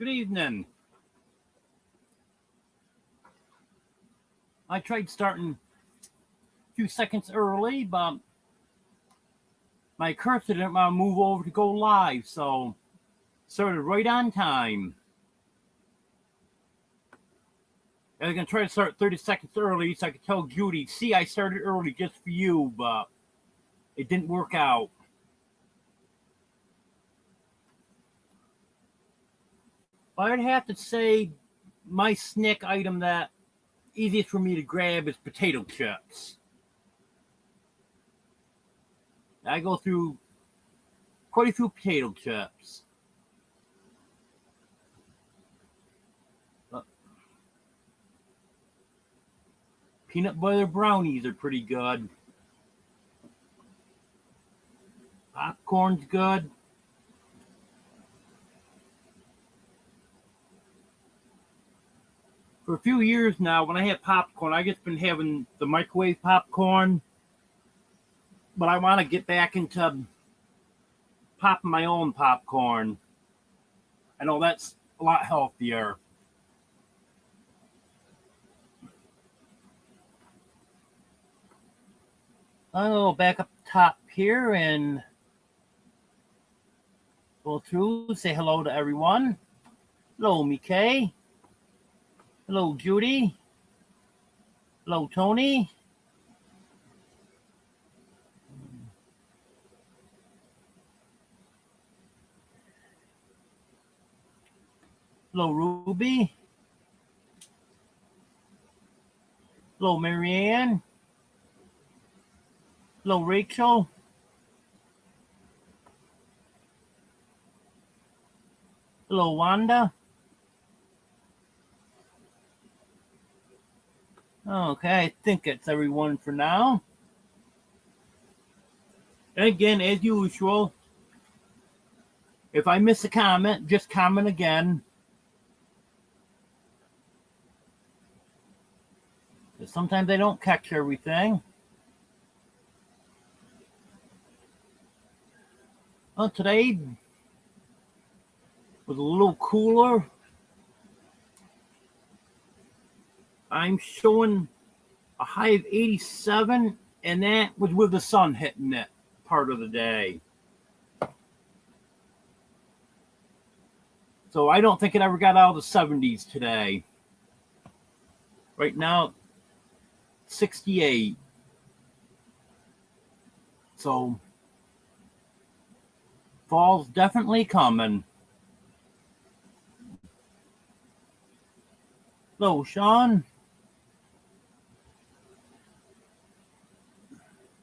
Good evening. I tried starting a few seconds early, but my cursor didn't want to move over to go live, so started right on time. I was going to try to start 30 seconds early so I could tell Judy, see, I started early just for you, but it didn't work out. I'd have to say my snack item that easiest for me to grab is potato chips. I go through quite a few potato chips. Peanut butter brownies are pretty good. Popcorn's good. For a few years now, when I have popcorn, I just been having the microwave popcorn. But I want to get back into popping my own popcorn. I know that's a lot healthier. I'll back up top here and go through, say hello to everyone. Hello, Mikay. Hello, Judy. Hello, Tony. Hello, Ruby. Hello, Marianne. Hello, Rachel. Hello, Wanda. Okay, I think it's everyone for now. And again, as usual, if I miss a comment, just comment again. Sometimes I don't catch everything. Well, today was a little cooler. I'm showing a high of 87, and that was with the sun hitting it part of the day. So I don't think it ever got out of the 70s today. Right now, 68. So fall's definitely coming. Hello, Sean.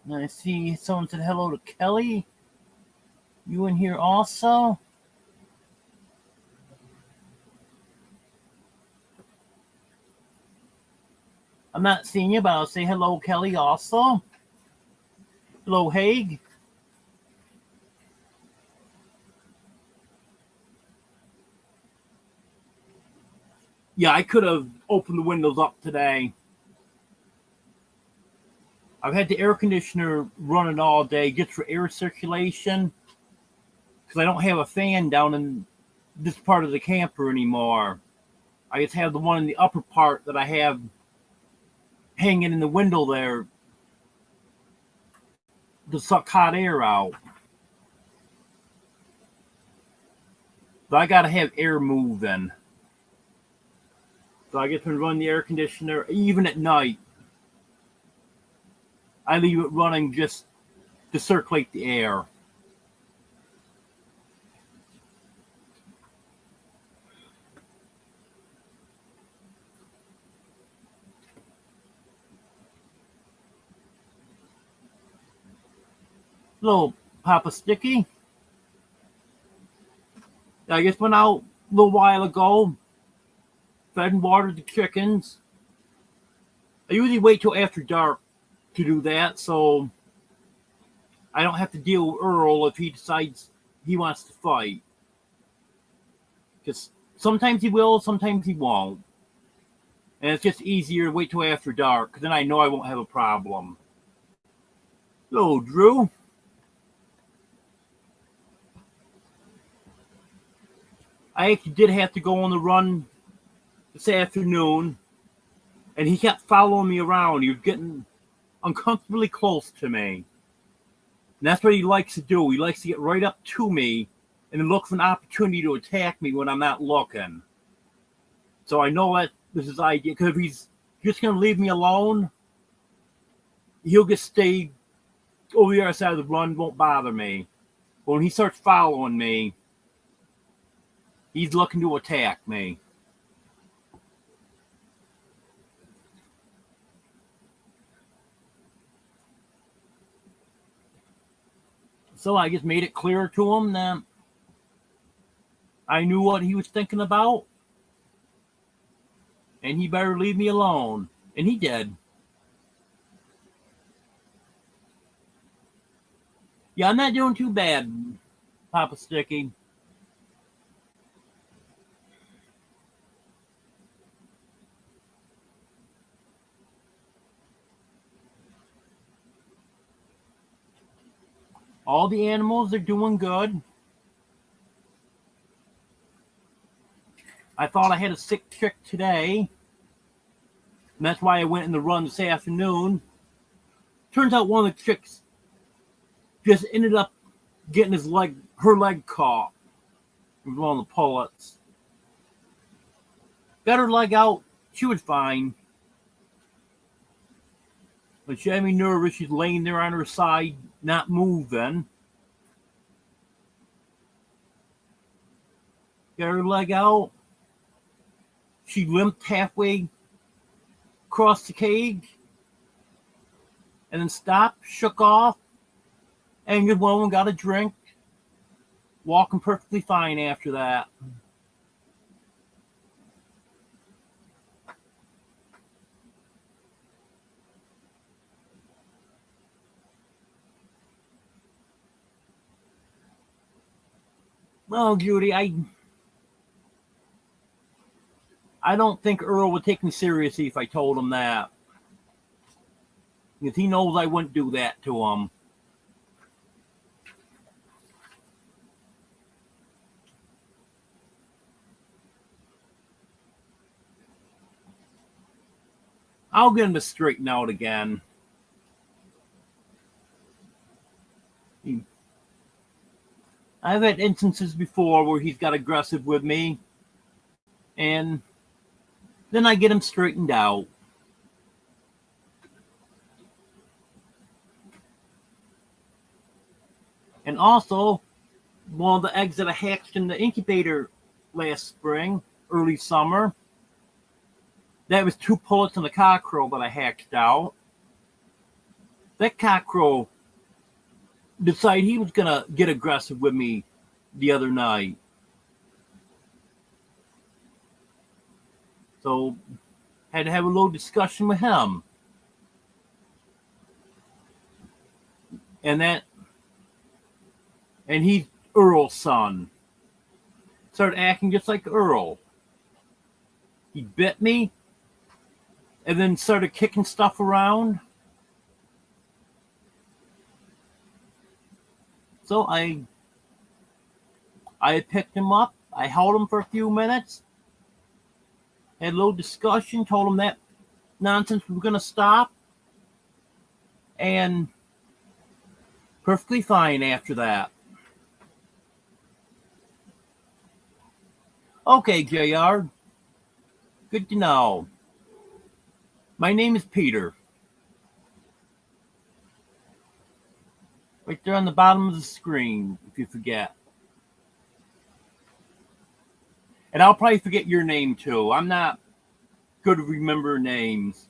I see someone said hello to Kelly. You in here also? I'm not seeing you, but I'll say hello, Kelly, also. Hello, Haig. Yeah, I could have opened the windows up today. I've had the air conditioner running all day just for air circulation because I don't have a fan down in this part of the camper anymore. I just have the one in the upper part that I have hanging in the window there to suck hot air out. But I got to have air moving. So I get to run the air conditioner even at night. I leave it running just to circulate the air. Hello, Papa Sticky. I just went out a little while ago, fed and watered the chickens. I usually wait till after dark to do that, so I don't have to deal with Earl if he decides he wants to fight. Because sometimes he will, sometimes he won't. And it's just easier to wait till after dark, because then I know I won't have a problem. Hello, Drew. I actually did have to go on the run this afternoon, and he kept following me around. He was getting uncomfortably close to me. And that's what he likes to do. He likes to get right up to me and then look for an opportunity to attack me when I'm not looking. So I know that this is his idea, because if he's just going to leave me alone, he'll just stay over the other side of the run, won't bother me. But when he starts following me, he's looking to attack me. So I just made it clear to him that I knew what he was thinking about, and he better leave me alone. And he did. Yeah, I'm not doing too bad, Papa Sticky. All the animals are doing good. I thought I had a sick chick today, and that's why I went in the run this afternoon. Turns out one of the chicks just ended up getting her leg caught with one of the pullets. Got her leg out. She was fine. But she had me nervous. She's laying there on her side, not moving. Got her leg out. She limped halfway across the cage and then stopped, shook off, and good woman got a drink. Walking perfectly fine after that. Well, Judy, I don't think Earl would take me seriously if I told him that. Because he knows I wouldn't do that to him. I'll get him to straighten out again. I've had instances before where he's got aggressive with me, and then I get him straightened out. And also, one of the eggs that I hatched in the incubator last spring, early summer, that was 2 pullets and a cockerel that I hatched out. That cockerel decided he was going to get aggressive with me the other night. So, had to have a little discussion with him. And he's Earl's son. Started acting just like Earl. He bit me and then started kicking stuff around. So I picked him up. I held him for a few minutes. Had a little discussion. Told him that nonsense was going to stop. And perfectly fine after that. Okay, JR. Good to know. My name is Peter. Right there on the bottom of the screen, if you forget. And I'll probably forget your name too. I'm not good to remember names.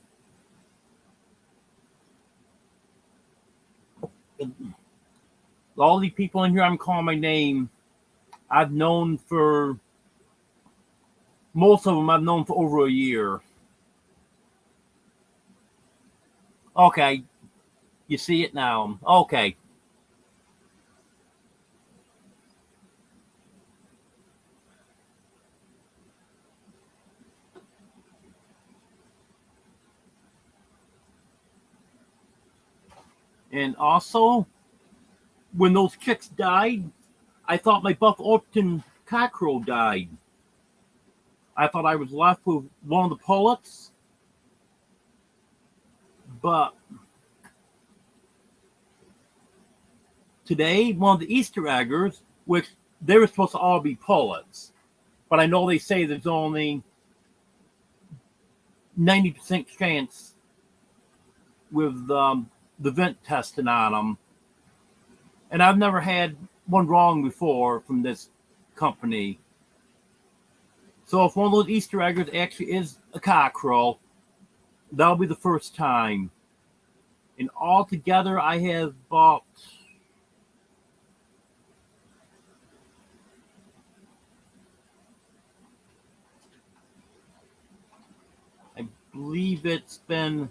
All these people in here I'm calling my name, I've known for, most of them I've known for over a year. Okay. You see it now. Okay. And also, when those chicks died, I thought my Buff Orpington cockerel died. I thought I was left with one of the pullets, but today, one of the Easter eggers, which they were supposed to all be pullets, but I know they say there's only 90% chance with the vent testing on them. And I've never had one wrong before from this company. So if one of those Easter eggers actually is a cockerel, that'll be the first time. And altogether, I have bought I believe it's been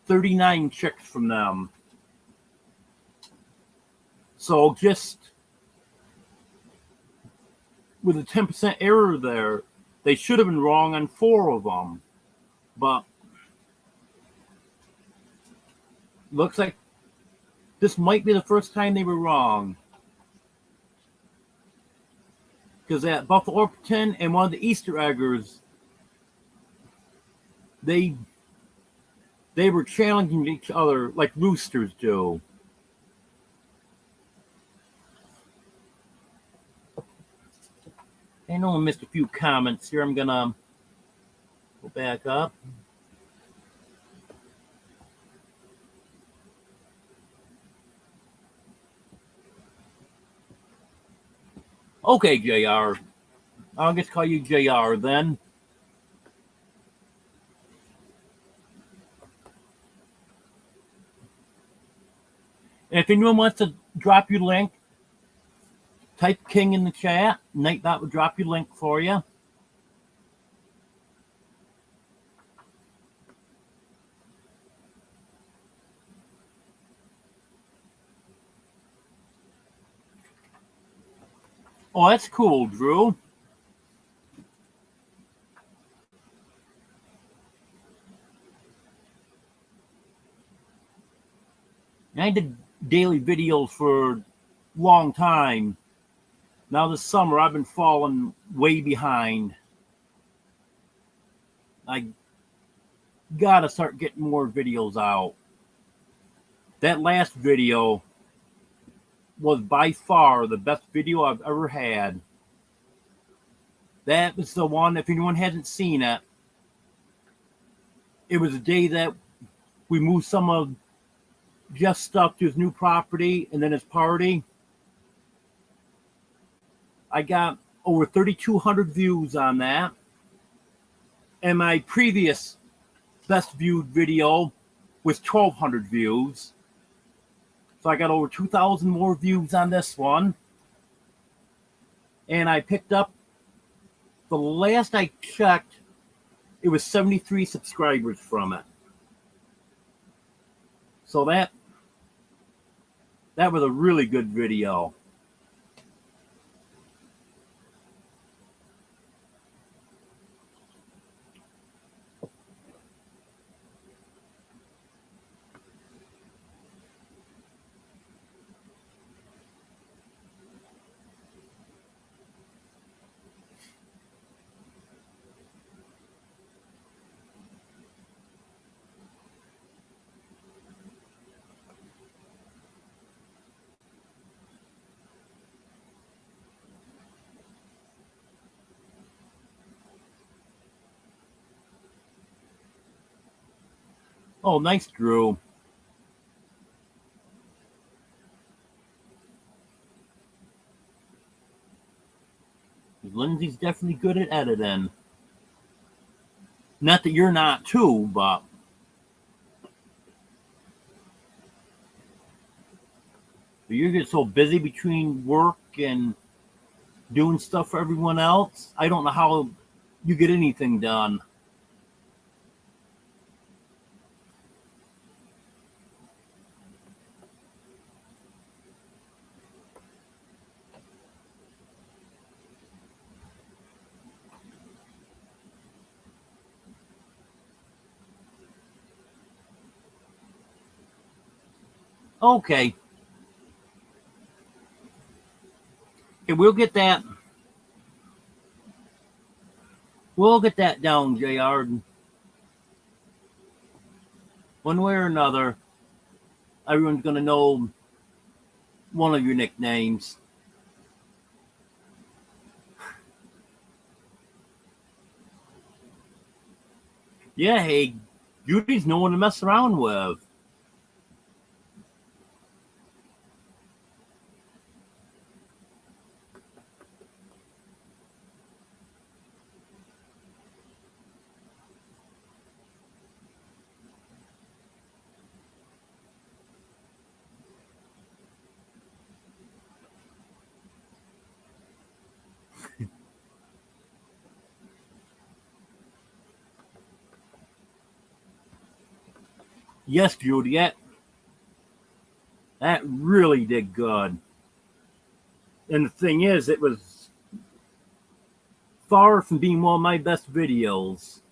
39 chicks from them. So just with a 10% error there, they should have been wrong on 4 of them. But looks like this might be the first time they were wrong. Because that Buffalo Orpington and one of the Easter eggers, they were challenging each other like roosters do. I know I missed a few comments here. I'm gonna go back up. Okay, JR. I'll just call you JR then. And if anyone wants to drop your link, type King in the chat. Nightbot will drop your link for you. Oh, that's cool, Drew. I did daily videos for a long time. Now this summer, I've been falling way behind. I gotta start getting more videos out. That last video was by far the best video I've ever had. That was the one, if anyone hasn't seen it, it was the day that we moved some of Jeff's stuff to his new property and then his party. I got over 3,200 views on that. And my previous best viewed video was 1,200 views. So I got over 2,000 more views on this one. And I picked up, the last I checked, it was 73 subscribers from it. So that was a really good video. Oh, nice, Drew. Lindsay's definitely good at editing. Not that you're not too, but you get so busy between work and doing stuff for everyone else. I don't know how you get anything done. Okay. Okay, we'll get that. We'll get that down, JR. One way or another, everyone's going to know one of your nicknames. Yeah, hey, Judy's no one to mess around with. Yes, Judy, that really did good. And the thing is, it was far from being one of my best videos.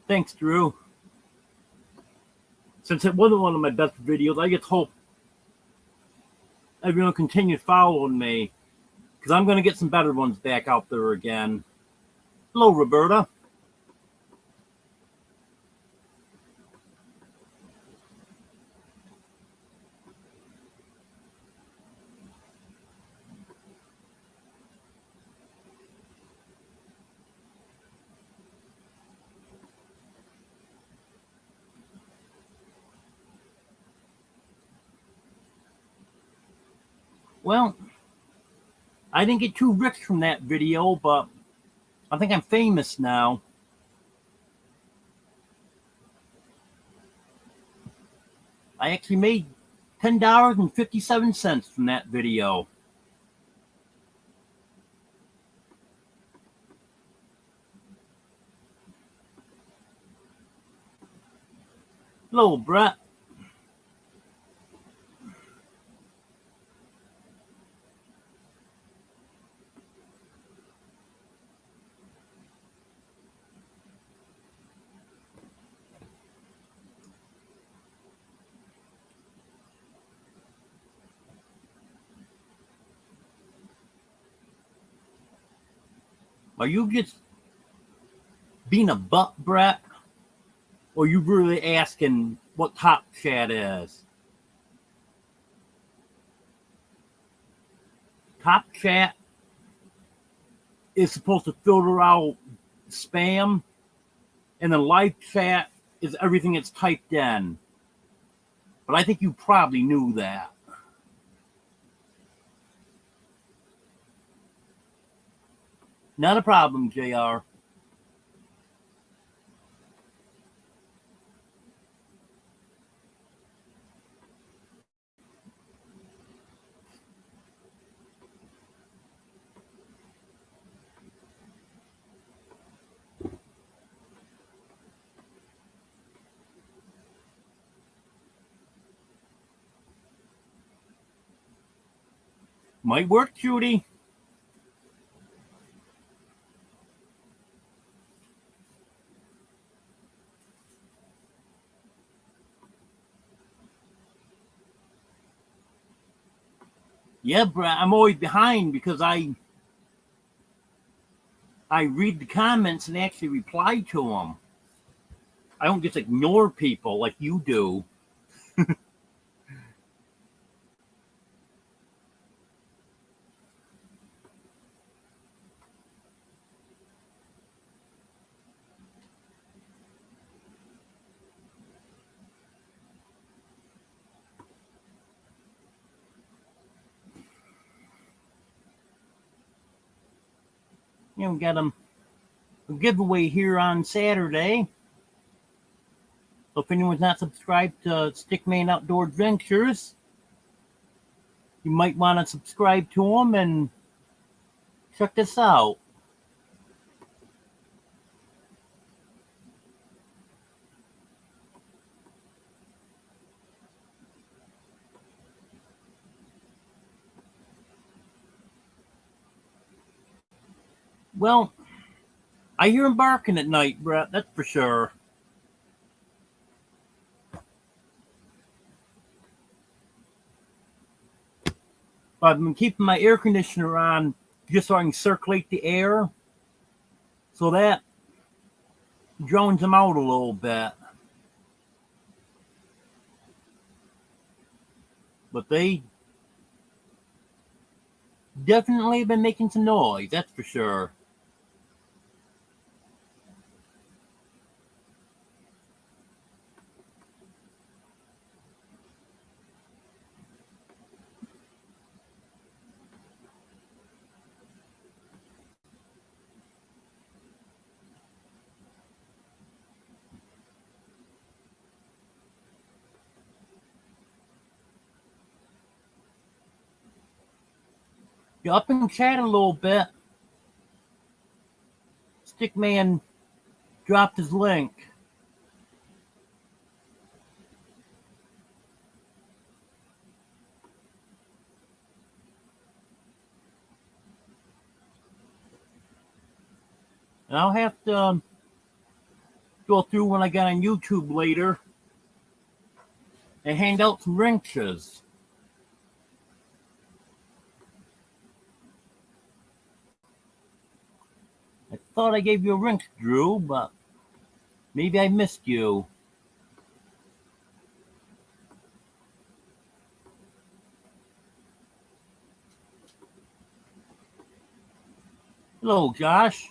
Thanks, Drew. Since it wasn't one of my best videos, I just hope everyone continues following me, because I'm going to get some better ones back out there again. Hello, Roberta. Well, I didn't get too rich from that video, but I think I'm famous now. I actually made $10.57 from that video. Hello, Brett. Are you just being a butt, Brett? Or are you really asking what Top Chat is? Top Chat is supposed to filter out spam, and the live chat is everything that's typed in. But I think you probably knew that. Not a problem, JR. Might work, Judy. Yeah, Brett, I'm always behind because I read the comments and actually reply to them. I don't just ignore people like you do. You know, we got a giveaway here on Saturday. So if anyone's not subscribed to Stickman Outdoor Adventures, you might want to subscribe to them and check this out. Well, I hear him barking at night, Brett, that's for sure. But I've been keeping my air conditioner on just so I can circulate the air. So that drowns them out a little bit. But they definitely been making some noise, that's for sure. You up and chat a little bit. Stickman dropped his link. And I'll have to go through when I get on YouTube later and hand out some wrenches. I thought I gave you a wrench, Drew, but maybe I missed you. Hello, Josh.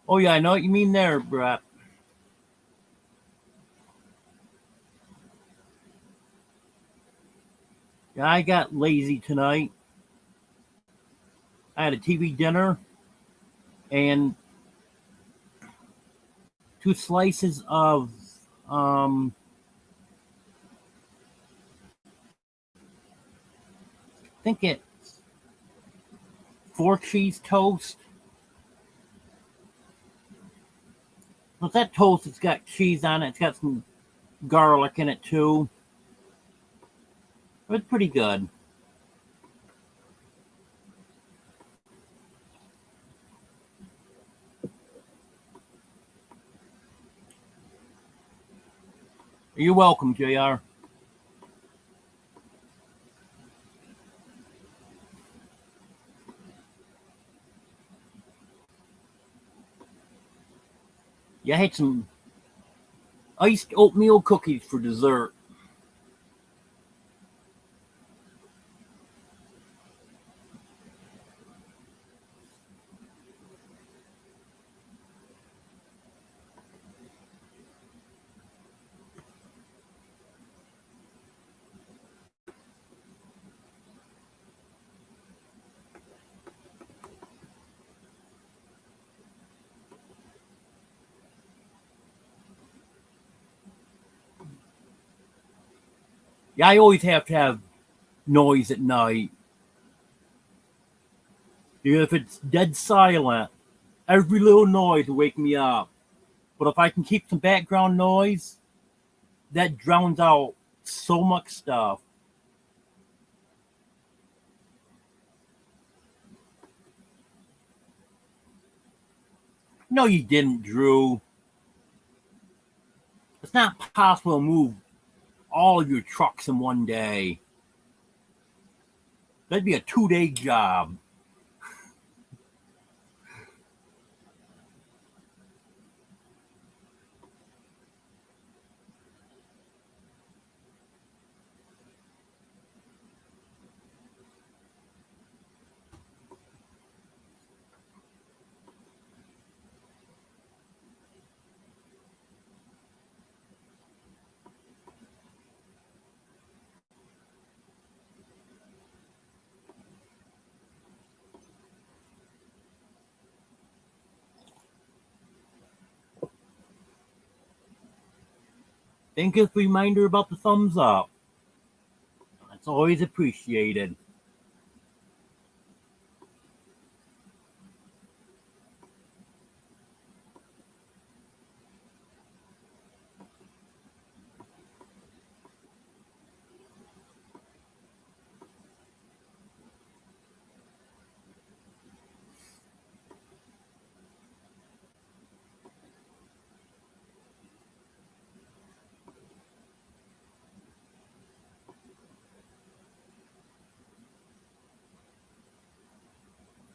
Oh, yeah, I know what you mean there, Brett. Yeah, I got lazy tonight. I had a TV dinner and 2 slices of I think it's 4 cheese toast. Well, that toast, it's got cheese on it. It's got some garlic in it too. It's pretty good. You're welcome, JR. Yeah, I had some iced oatmeal cookies for dessert. Yeah, I always have to have noise at night. Even if it's dead silent, every little noise will wake me up. But if I can keep some background noise, that drowns out so much stuff. No, you didn't, Drew. It's not possible to move all of your trucks in one day. That'd be a 2-day job. Thank you for the reminder about the thumbs up. That's always appreciated.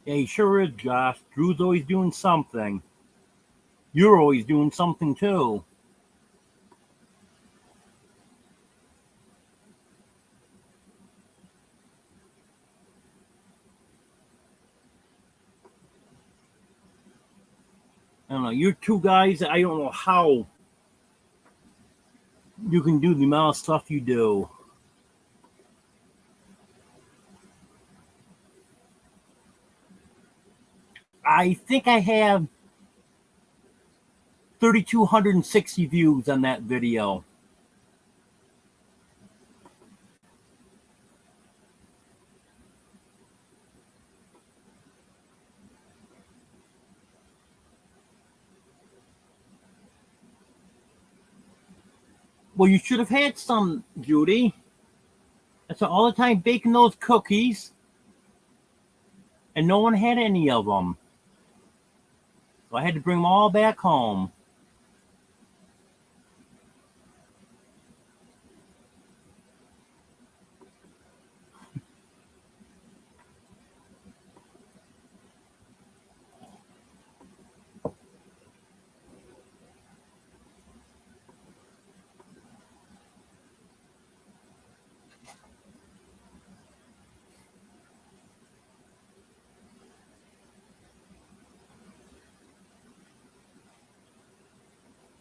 Yeah, he sure is, Josh. Drew's always doing something. You're always doing something too. I don't know. You're two guys. I don't know how you can do the amount of stuff you do. I think I have 3,260 views on that video. Well, you should have had some, Judy. I spent all the time baking those cookies, and no one had any of them. So I had to bring them all back home.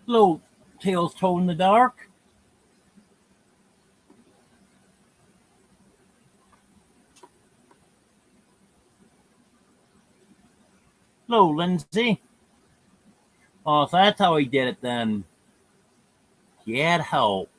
Little tales told in the dark. Hello, Lindsay. Oh, so that's how he did it then. He had help.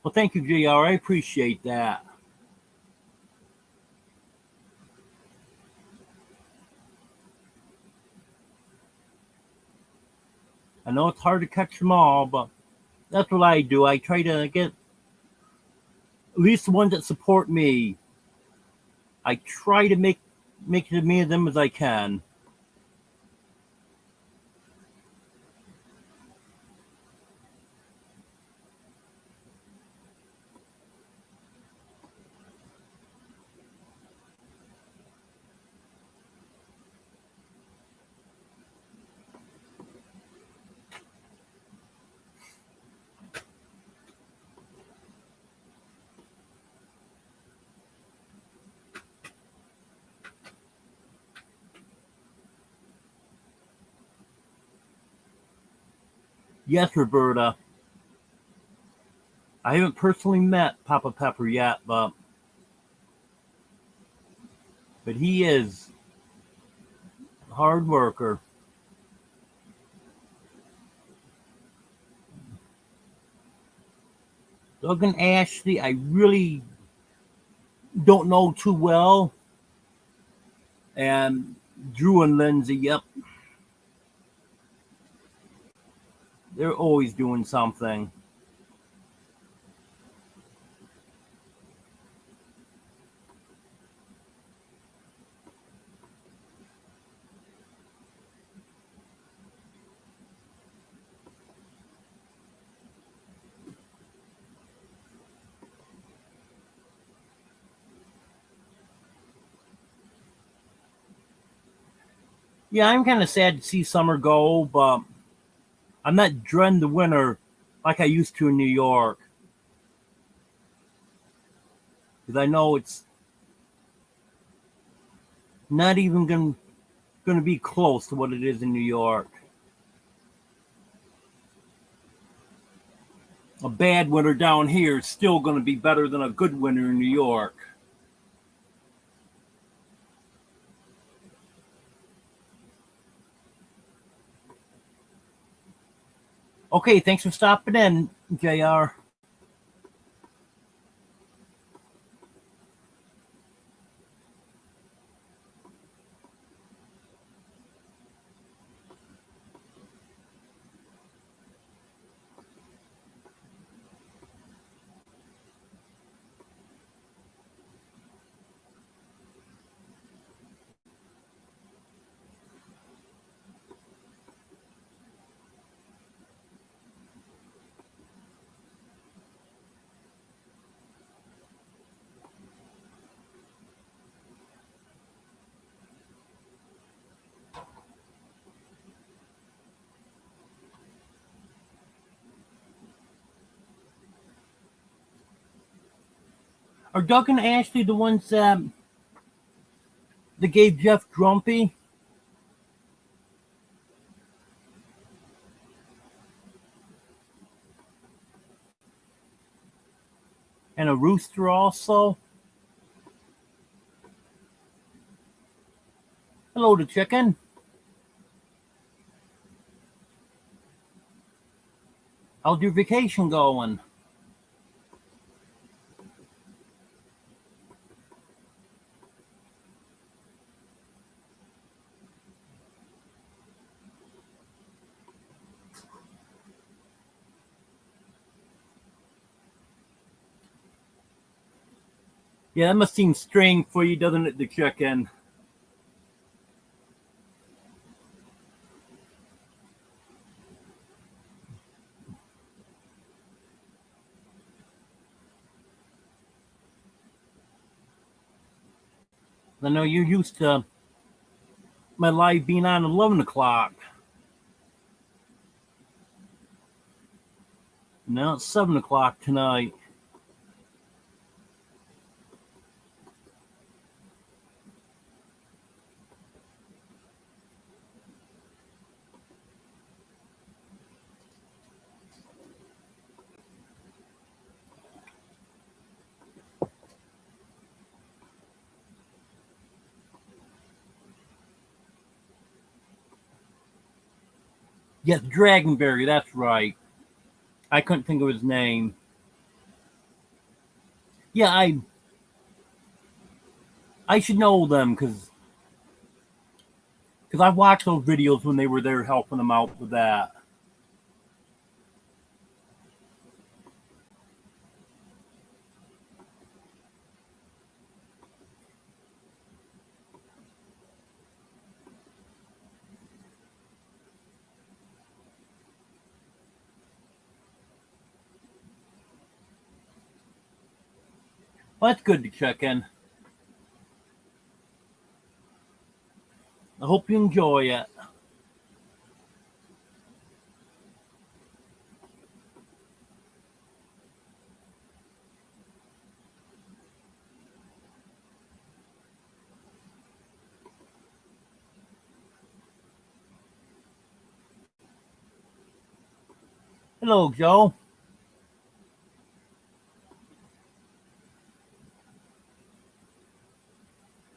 Well, thank you, JR. I appreciate that. I know it's hard to catch them all, but that's what I do. I try to get at least the ones that support me. I try to make as many of them as I can. Yes, Roberta. I haven't personally met Papa Pepper yet, but he is a hard worker. Doug and Ashley, I really don't know too well. And Drew and Lindsay, yep. They're always doing something. Yeah, I'm kind of sad to see summer go, but I'm not dreading the winter like I used to in New York. Because I know it's not even going to be close to what it is in New York. A bad winter down here is still going to be better than a good winter in New York. Okay, thanks for stopping in, JR. Are Doug and Ashley the ones that gave Jeff Grumpy and a rooster also? Hello to chicken. How's your vacation going? Yeah, that must seem strange for you, doesn't it, the chicken? I know you're used to my live being on 11 o'clock. Now it's 7 o'clock tonight. Yes, Dragonberry, that's right. I couldn't think of his name. Yeah, I should know them because I watched those videos when they were there helping them out with that. Well, that's good to check in. I hope you enjoy it. Hello, Joe.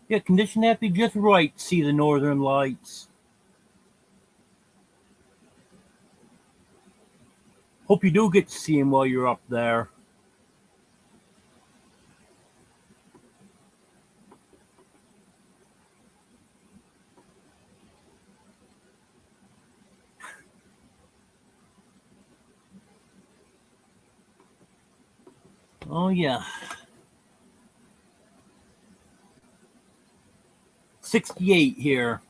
Yeah, condition have to be just right to see the northern lights. Hope you do get to see them while you're up there. Oh, yeah. 68 here.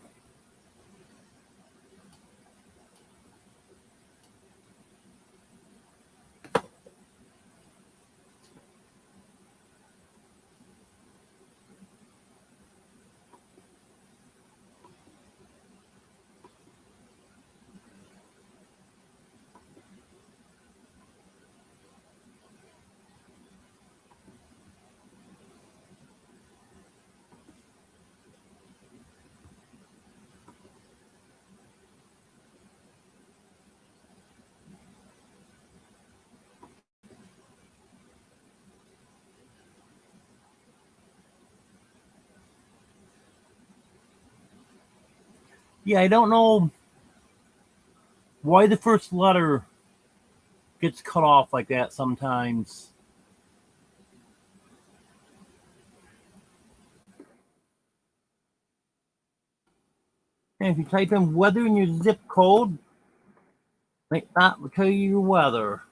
Yeah, I don't know why the first letter gets cut off like that sometimes. And if you type in weather in your zip code, might not tell you your weather.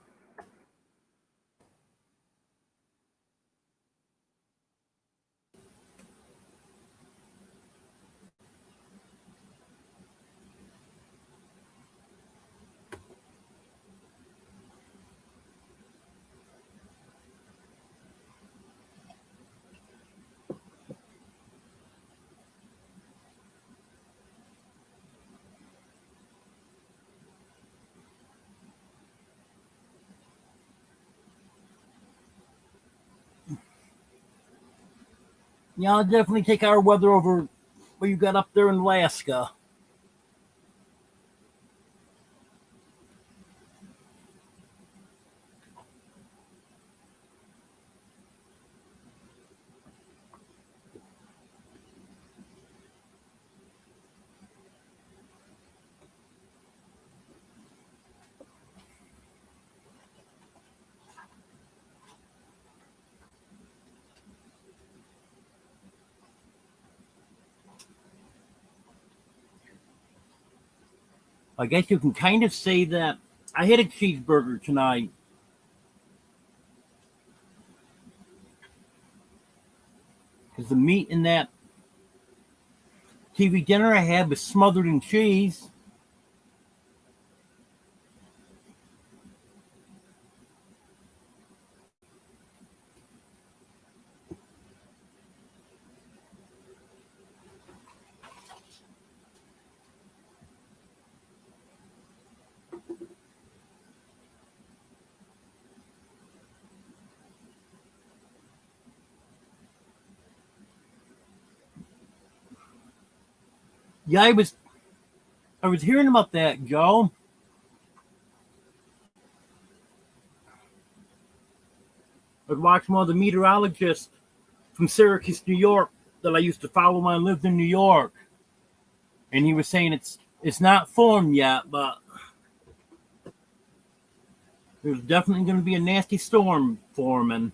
Yeah, I'll definitely take our weather over what you got up there in Alaska. I guess you can kind of say that I had a cheeseburger tonight. Because the meat in that TV dinner I had was smothered in cheese. Yeah, I was hearing about that, Joe. I was watching one of the meteorologists from Syracuse, New York, that I used to follow when I lived in New York, and he was saying it's not formed yet, but there's definitely going to be a nasty storm forming.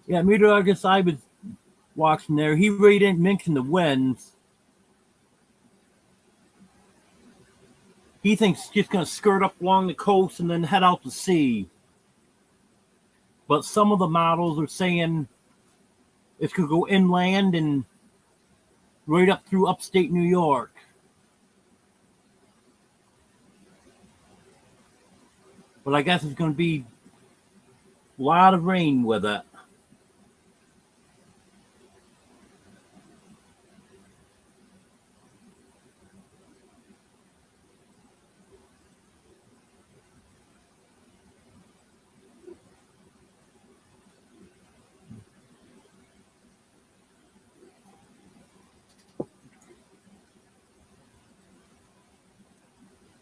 Yeah, meteorologist I was watching there, he really didn't mention the winds. He thinks it's just going to skirt up along the coast and then head out to sea. But some of the models are saying it's going to go inland and right up through upstate New York. But I guess it's going to be a lot of rain with it.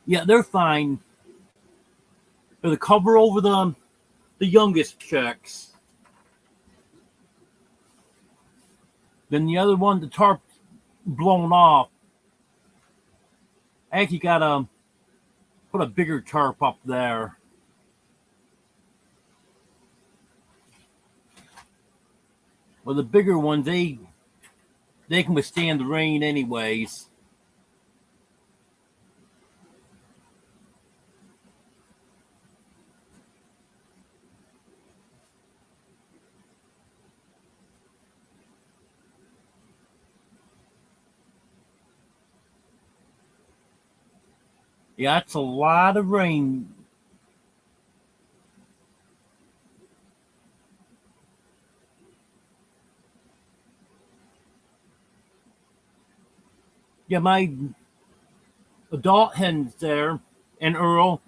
Yeah, they're fine. They're the cover over the youngest chicks. Then the other one, the tarp blown off. I actually got to put a bigger tarp up there. Well, the bigger ones, they can withstand the rain anyways. Yeah, that's a lot of rain. Yeah, adult hens there and Earl,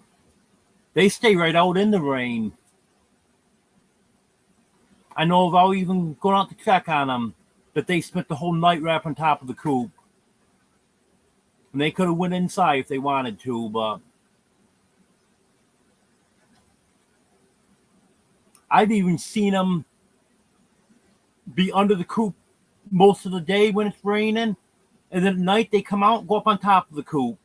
they stay right out in the rain. I know without even going out to check on them that they spent the whole night right up on top of the coop. And they could have went inside if they wanted to, but I've even seen them be under the coop most of the day when it's raining, and then at night they come out and go up on top of the coop.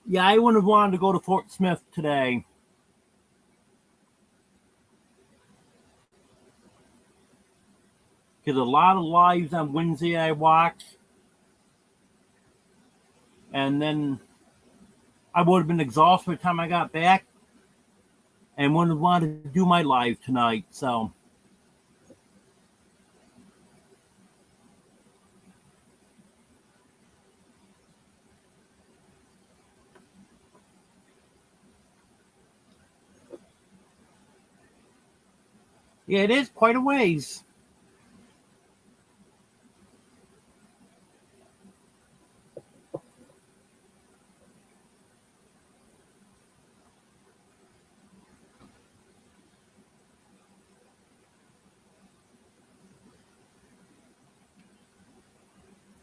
Yeah, I wouldn't have wanted to go to Fort Smith today. Because a lot of lives on Wednesday I watched, and then I would have been exhausted by the time I got back and wouldn't have wanted to do my live tonight. So, yeah, it is quite a ways.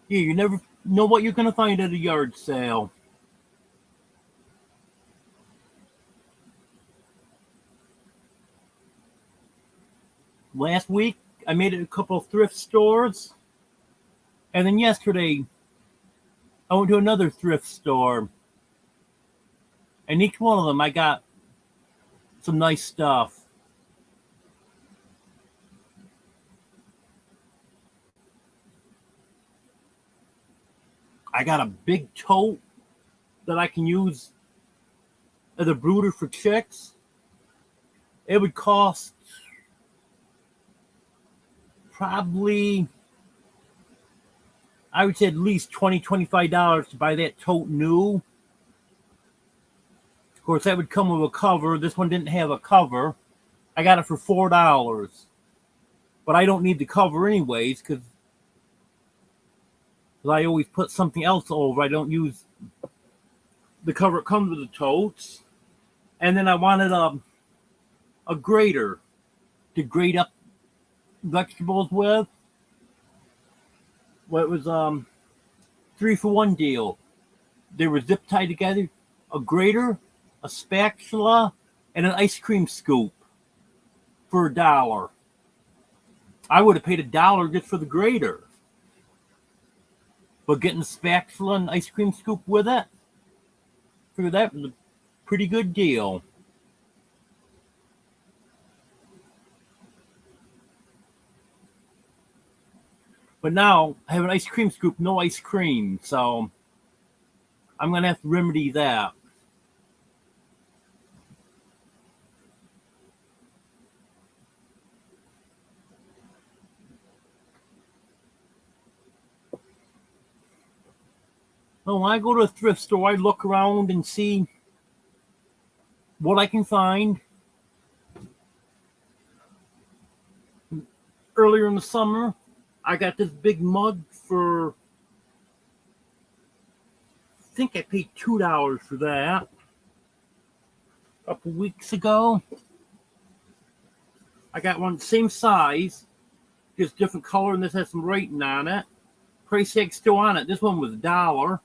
Yeah, you never know what you're going to find at a yard sale. Last week, I made it a couple of thrift stores. And then yesterday, I went to another thrift store. And each one of them, I got some nice stuff. I got a big tote that I can use as a brooder for chicks. It would cost probably, I would say at least $20, $25 to buy that tote new. Of course, that would come with a cover. This one didn't have a cover. I got it for $4. But I don't need the cover anyways because I always put something else over. I don't use the cover. It comes with the totes. And then I wanted a grater to grate up vegetables with. Well, it was 3-for-1 deal. They were zip tied together. A grater, a spatula, and an ice cream scoop for $1. I would have paid $1 just for the grater. But getting the spatula and ice cream scoop with it, figure that was a pretty good deal. But now I have an ice cream scoop, no ice cream, so I'm going to have to remedy that. So when I go to a thrift store, I look around and see what I can find. Earlier in the summer, I got this big mug for, I think I paid $2 for that. A couple weeks ago, I got one same size, just different color, and this has some writing on it. Price tag still on it. This one was $1.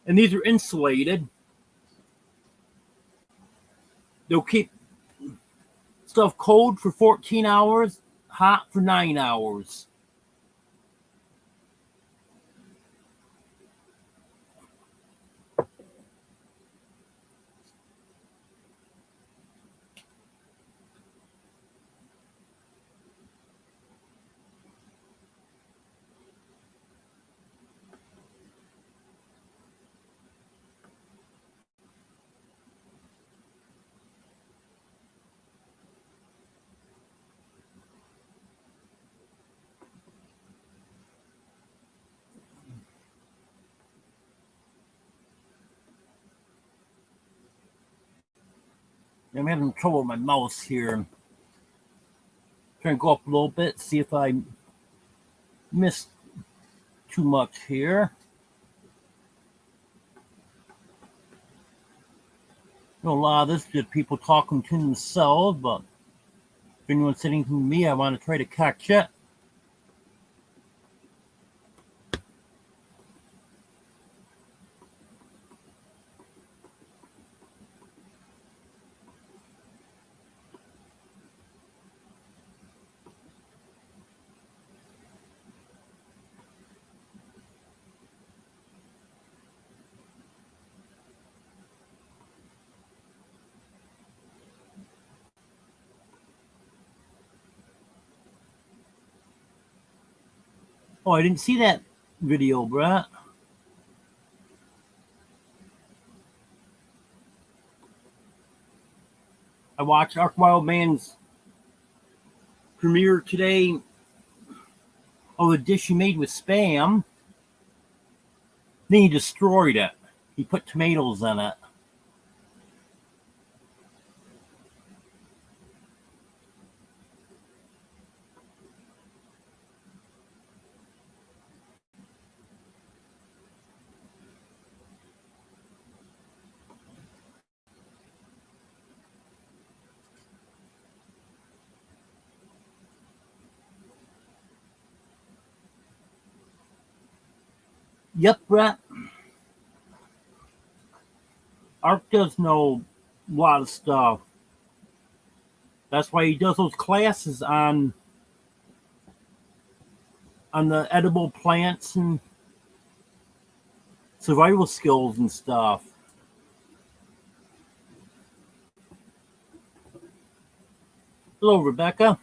And these are insulated. They'll keep stuff cold for 14 hours, hot for 9 hours. I'm having trouble with my mouse here. Trying to go up a little bit, see if I missed too much here. You know, a lot of this is just people talking to themselves, but if anyone's sitting to me, I want to try to catch it. Oh, I didn't see that video, Brett. I watched Ark Wild Man's premiere today of a dish he made with Spam. Then he destroyed it. He put tomatoes in it. Yep, Brett. Ark does know a lot of stuff. That's why he does those classes on the edible plants and survival skills and stuff. Hello, Rebecca.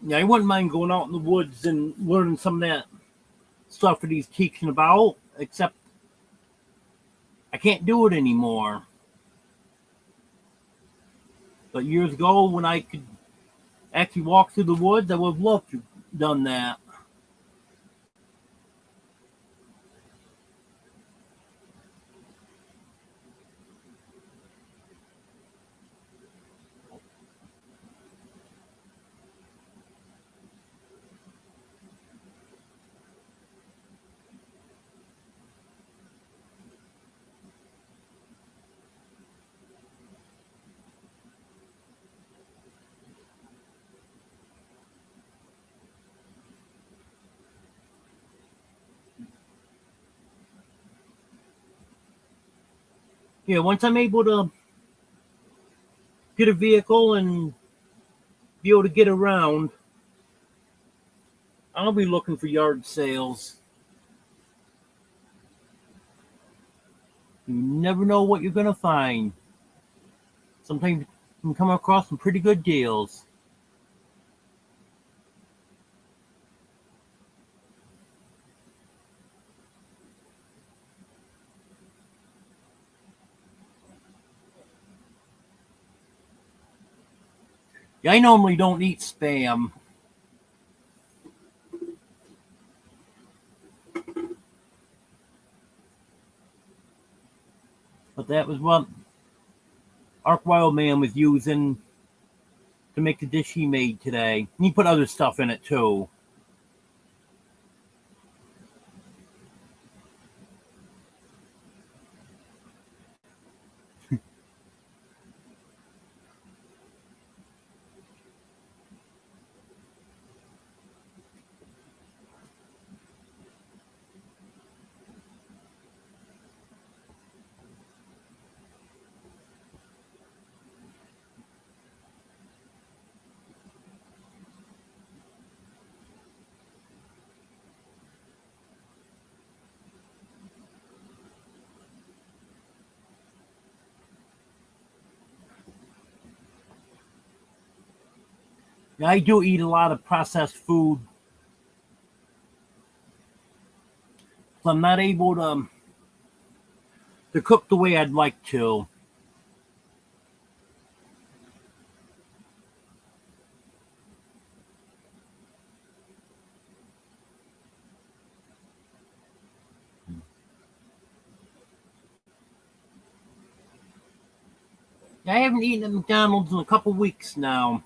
Yeah, I wouldn't mind going out in the woods and learning some of that stuff that he's teaching about, except I can't do it anymore. But years ago, when I could actually walk through the woods, I would have loved to have done that. Yeah, once I'm able to get a vehicle and be able to get around, I'll be looking for yard sales. You never know what you're going to find. Sometimes you can come across some pretty good deals. Yeah, I normally don't eat Spam. But that was what Ark Wild Man was using to make the dish he made today. And he put other stuff in it too. Yeah, I do eat a lot of processed food. So I'm not able to cook the way I'd like to. I haven't eaten at McDonald's in a couple weeks now.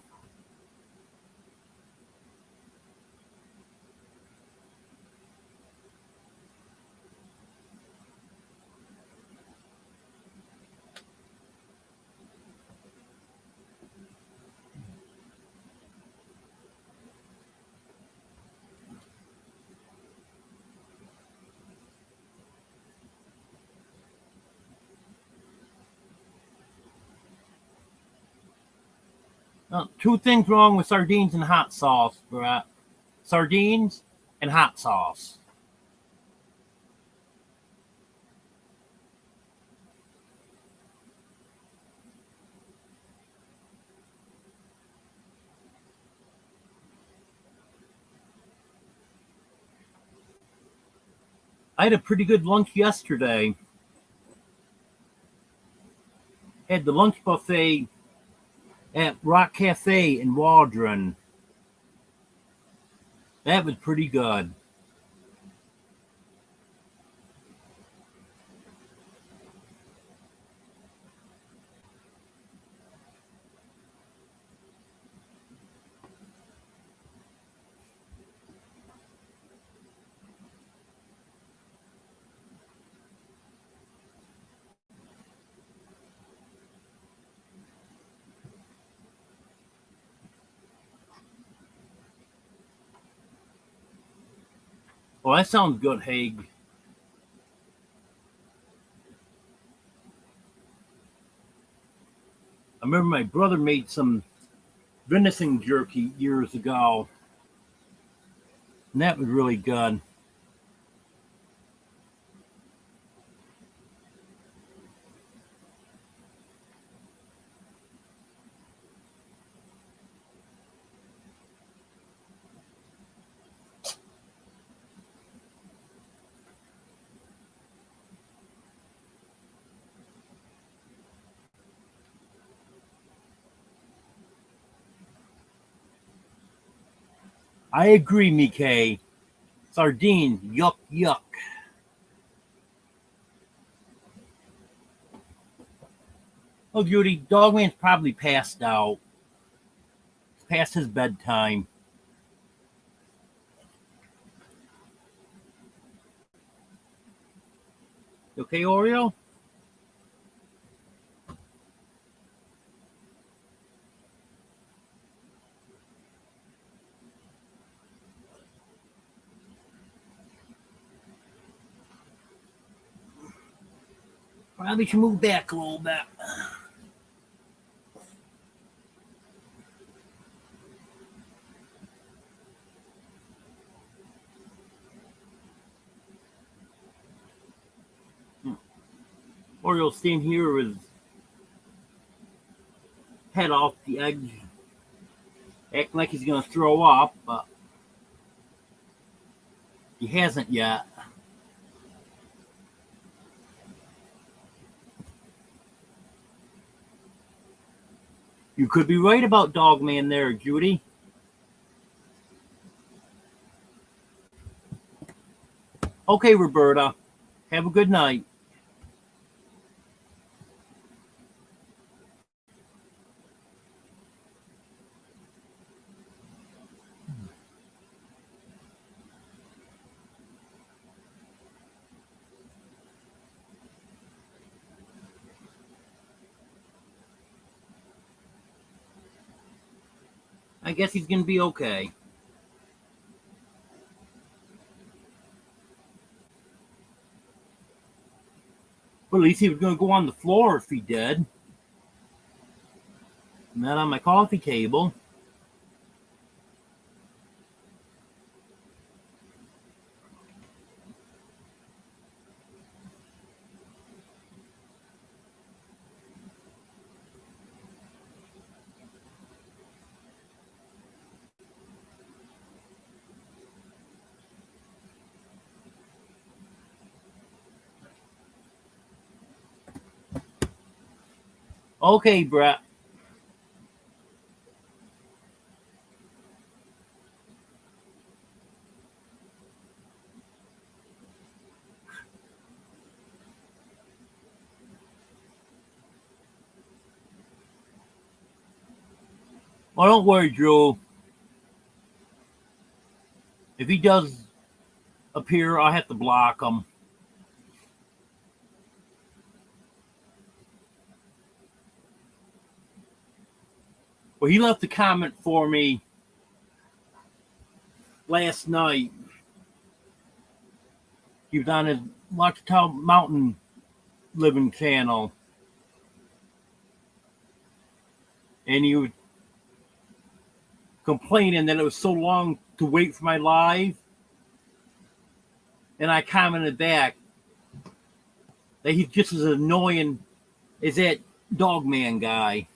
Two things wrong with sardines and hot sauce, Brett. Sardines and hot sauce. I had a pretty good lunch yesterday. Had the lunch buffet at Rock Cafe in Waldron. That was pretty good. Well, that sounds good, Haig. I remember my brother made some venison jerky years ago, and that was really good. I agree, Mike. Sardine, yuck, yuck. Oh, Judy, Dogman's probably passed out. It's past his bedtime. You okay, Oreo? Probably should move back a little bit. Oriole's staying here with his head off the edge, acting like he's going to throw up, but he hasn't yet. You could be right about Dogman there, Judy. Okay, Roberta. Have a good night. I guess he's going to be okay. But at least he was going to go on the floor if he did. Not on my coffee table. Okay, Brett. Well, don't worry, Drew. If he does appear, I have to block him. Well, he left a comment for me last night. He was on his Watchtower Mountain Living channel, and he was complaining that it was so long to wait for my live. And I commented back that he's just as annoying as that Dogman guy.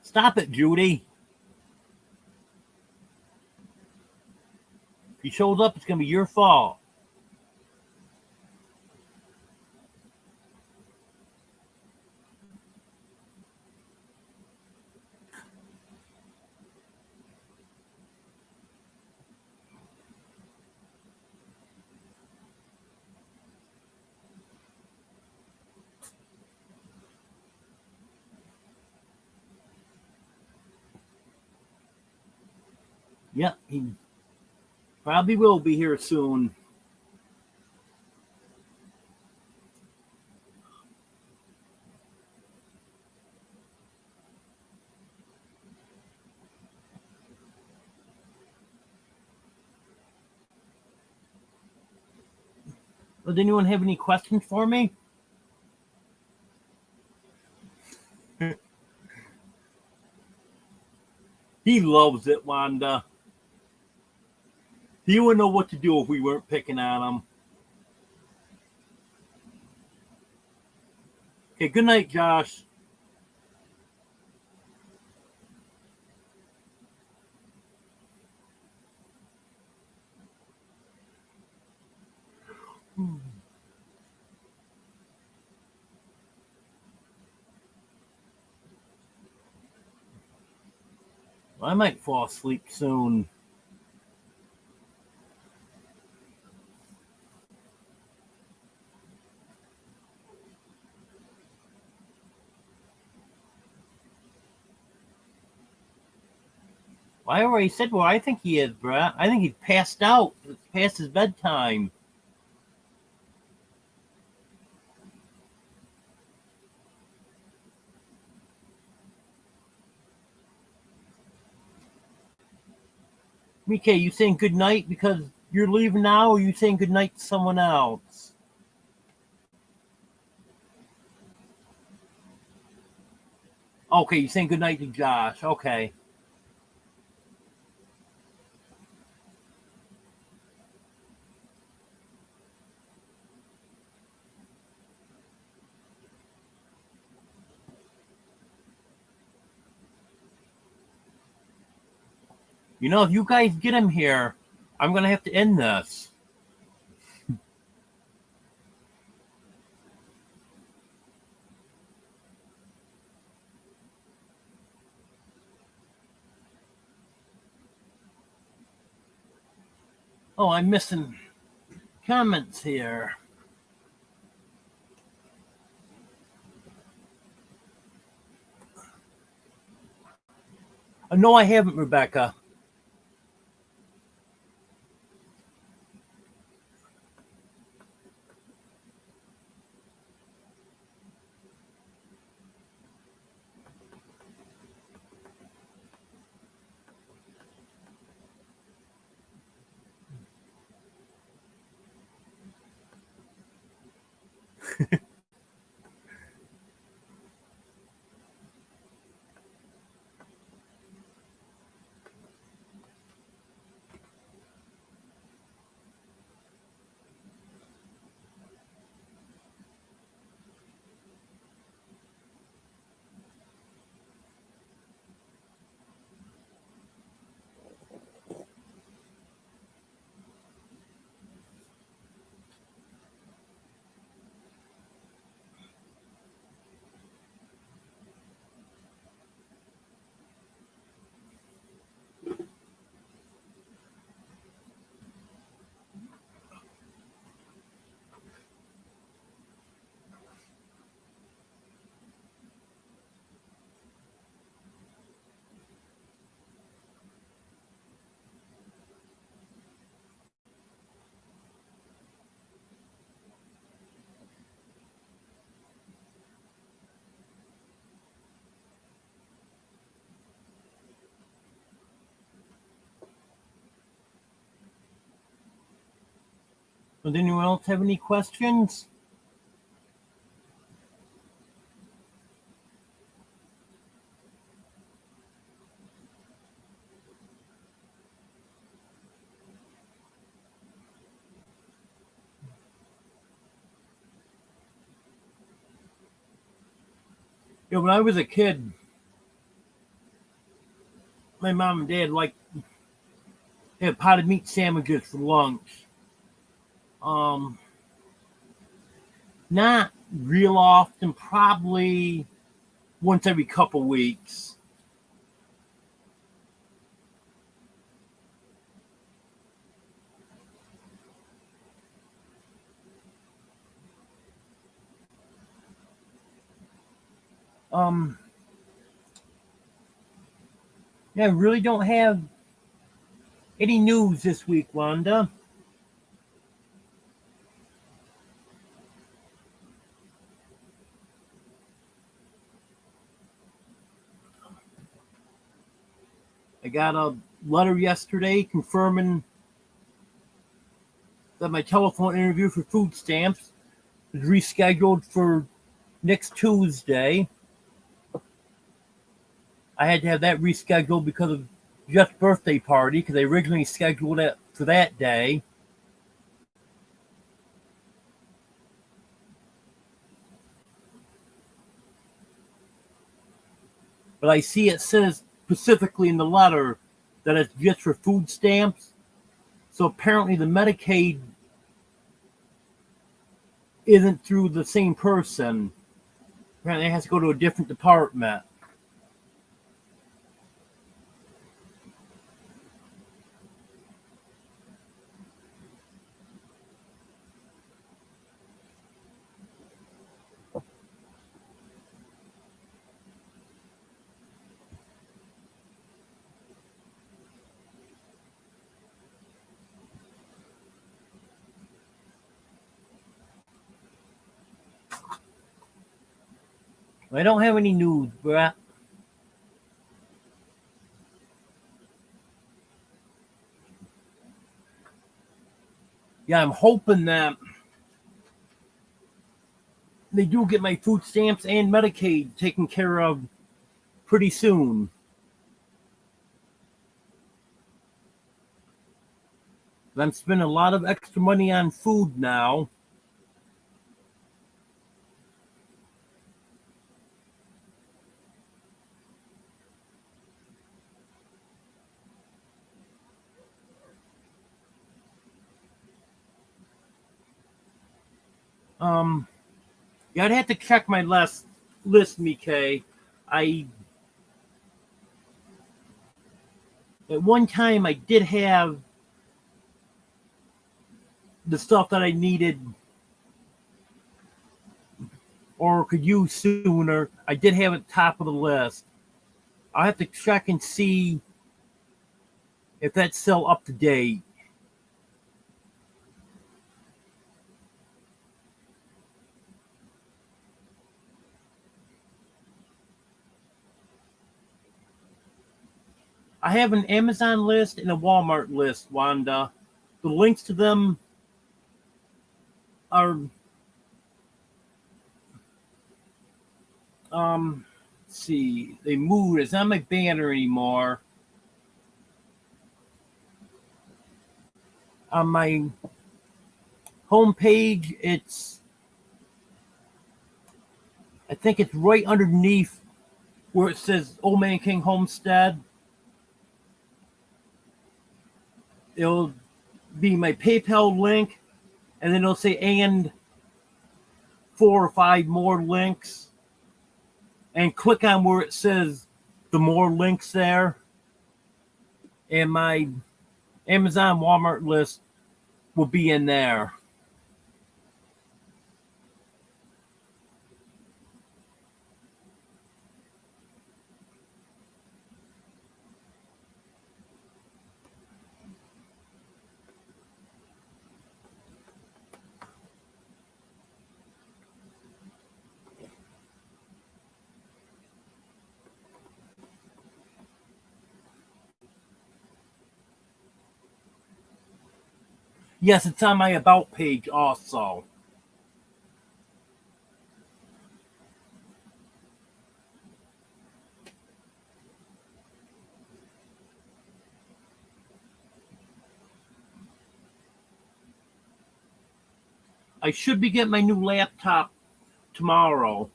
Stop it, Judy. If he shows up, it's going to be your fault. Yep, he probably will be here soon. Well, does anyone have any questions for me? He loves it, Wanda. He wouldn't know what to do if we weren't picking on him. Okay, good night, Josh. I might fall asleep soon. Well, I already said where I think he is, Brett. I think he's passed out. It's past his bedtime. Mike, you saying good night because you're leaving now, or you saying good night to someone else? Okay, you're saying good night to Josh. Okay. You know, if you guys get him here, I'm going to have to end this. Oh, I'm missing comments here. No, I haven't, Rebecca. Does anyone else have any questions? When I was a kid, my mom and dad liked to have potted meat sandwiches for lunch. Not real often, probably once every couple weeks. I really don't have any news this week, Wanda. I got a letter yesterday confirming that my telephone interview for food stamps is rescheduled for next Tuesday. I had to have that rescheduled because of Jeff's birthday party, because they originally scheduled it for that day. But I see it says specifically in the letter that it's just for food stamps. So apparently the Medicaid isn't through the same person. Apparently it has to go to a different department. I don't have any news, Brett. Yeah, I'm hoping that they do get my food stamps and Medicaid taken care of pretty soon. I'm spending a lot of extra money on food now. Yeah, I'd have to check my list, Mickey. I At one time I did have the stuff that I needed or could use sooner. I did have it top of the list. I'll have to check and see if that's still up to date. I have an Amazon list and a Walmart list, Wanda. The links to them are let's see, they moved. It's not my banner anymore. On my homepage, I think it's right underneath where it says Old Man King Homestead. It'll be my PayPal link, and then it'll say and 4 or 5 more links. And click on where it says the more links there. And my Amazon Walmart list will be in there. Yes, it's on my About page also. I should be getting my new laptop tomorrow.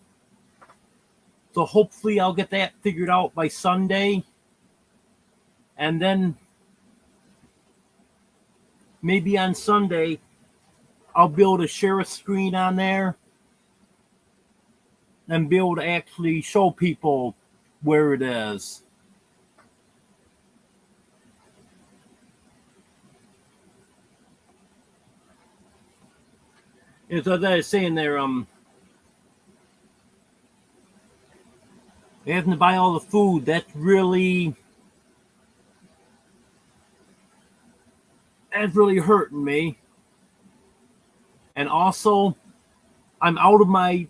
So hopefully I'll get that figured out by Sunday. And then maybe on Sunday I'll be able to share a screen on there and be able to actually show people where it is. As I was saying there, having to buy all the food, that's really hurting me. And also, I'm out of my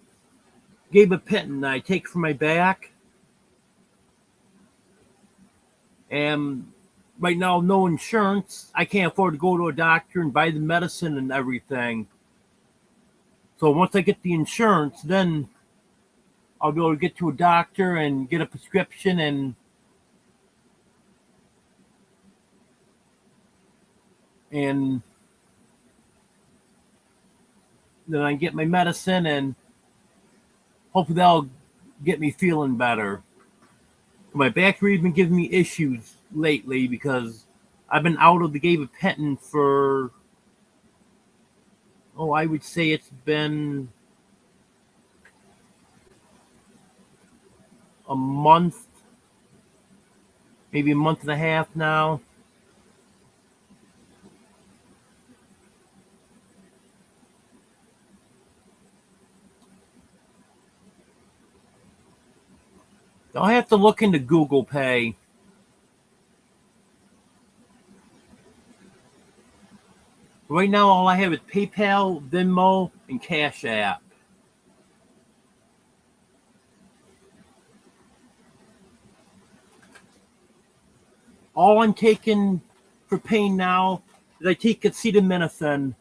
gabapentin that I take for my back. And right now, no insurance. I can't afford to go to a doctor and buy the medicine and everything. So once I get the insurance, then I'll be able to get to a doctor and get a prescription and then I get my medicine and hopefully that'll get me feeling better. My back's really been giving me issues lately because I've been out of the gabapentin for, I would say it's been a month, maybe a month and a half now. I'll have to look into Google Pay. Right now, all I have is PayPal, Venmo, and Cash App. All I'm taking for pain now is I take acetaminophen.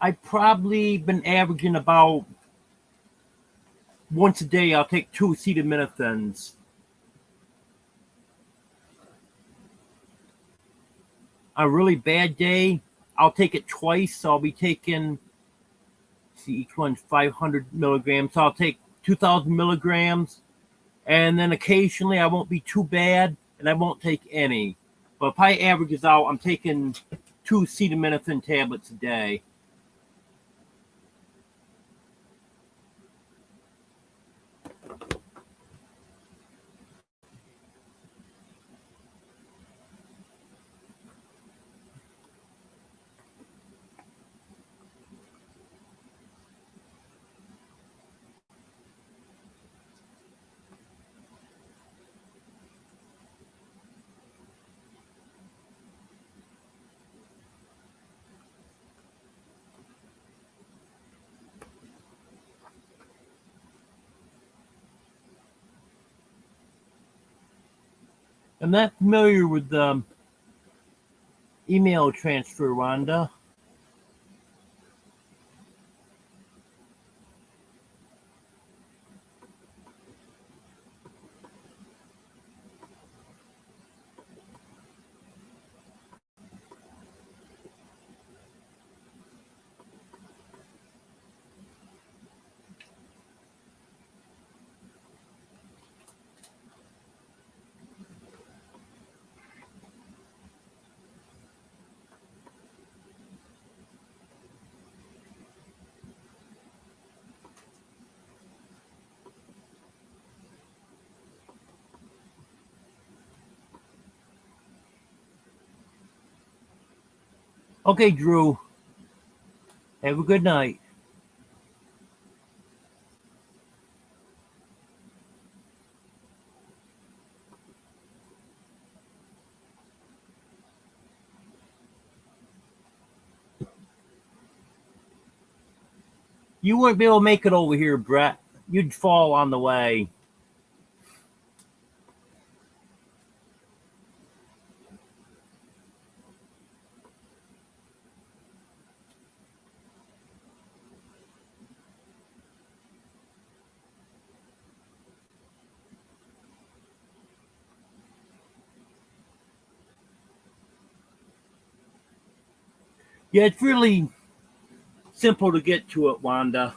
I've probably been averaging about once a day. I'll take 2 acetaminophen. On a really bad day, I'll take it twice. So I'll be taking, each one's 500 milligrams. So I'll take 2,000 milligrams. And then occasionally I won't be too bad and I won't take any. But if I averages out, I'm taking 2 acetaminophen tablets a day. I'm not familiar with the email transfer, Rhonda. Okay, Drew. Have a good night. You wouldn't be able to make it over here, Brett. You'd fall on the way. Yeah, it's really simple to get to it, Wanda.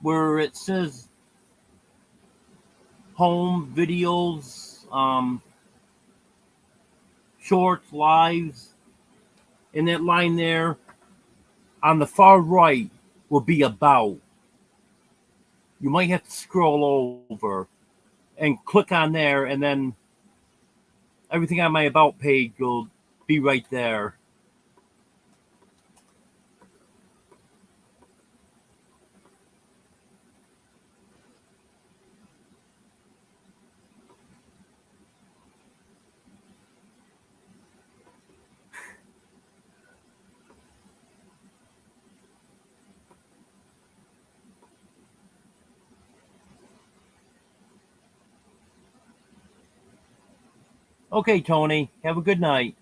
Where it says home videos, shorts, lives, and that line there on the far right will be about. You might have to scroll over and click on there, and then everything on my about page will be right there. Okay, Tony, have a good night.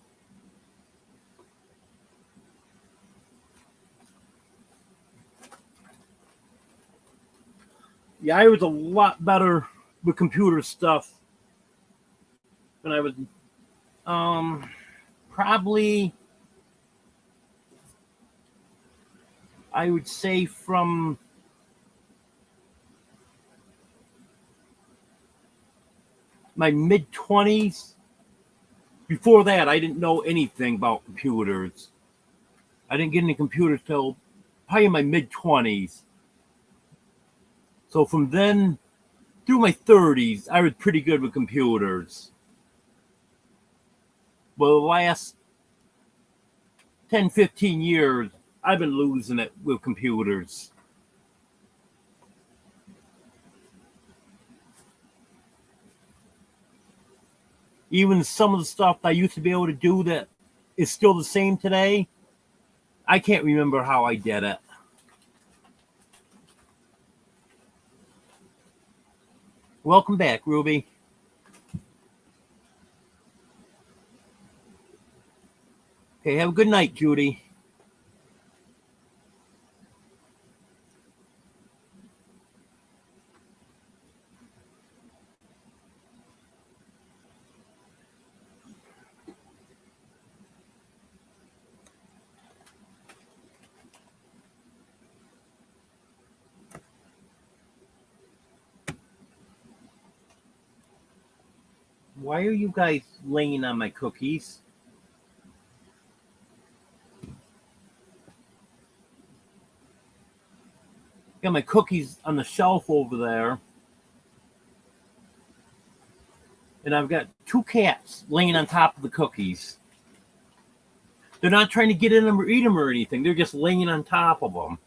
Yeah, I was a lot better with computer stuff when I was um probably, I would say, from my mid 20s. Before that, I didn't know anything about computers. I didn't get into computers till probably in my mid 20s. So from then through my 30s, I was pretty good with computers. Well, the last 10, 15 years, I've been losing it with computers. Even some of the stuff I used to be able to do that is still the same today, I can't remember how I did it. Welcome back, Ruby. Okay, have a good night, Judy. Why are you guys laying on my cookies? Got my cookies on the shelf over there, and I've got two cats laying on top of the cookies. They're not trying to get in them or eat them or anything. They're just laying on top of them.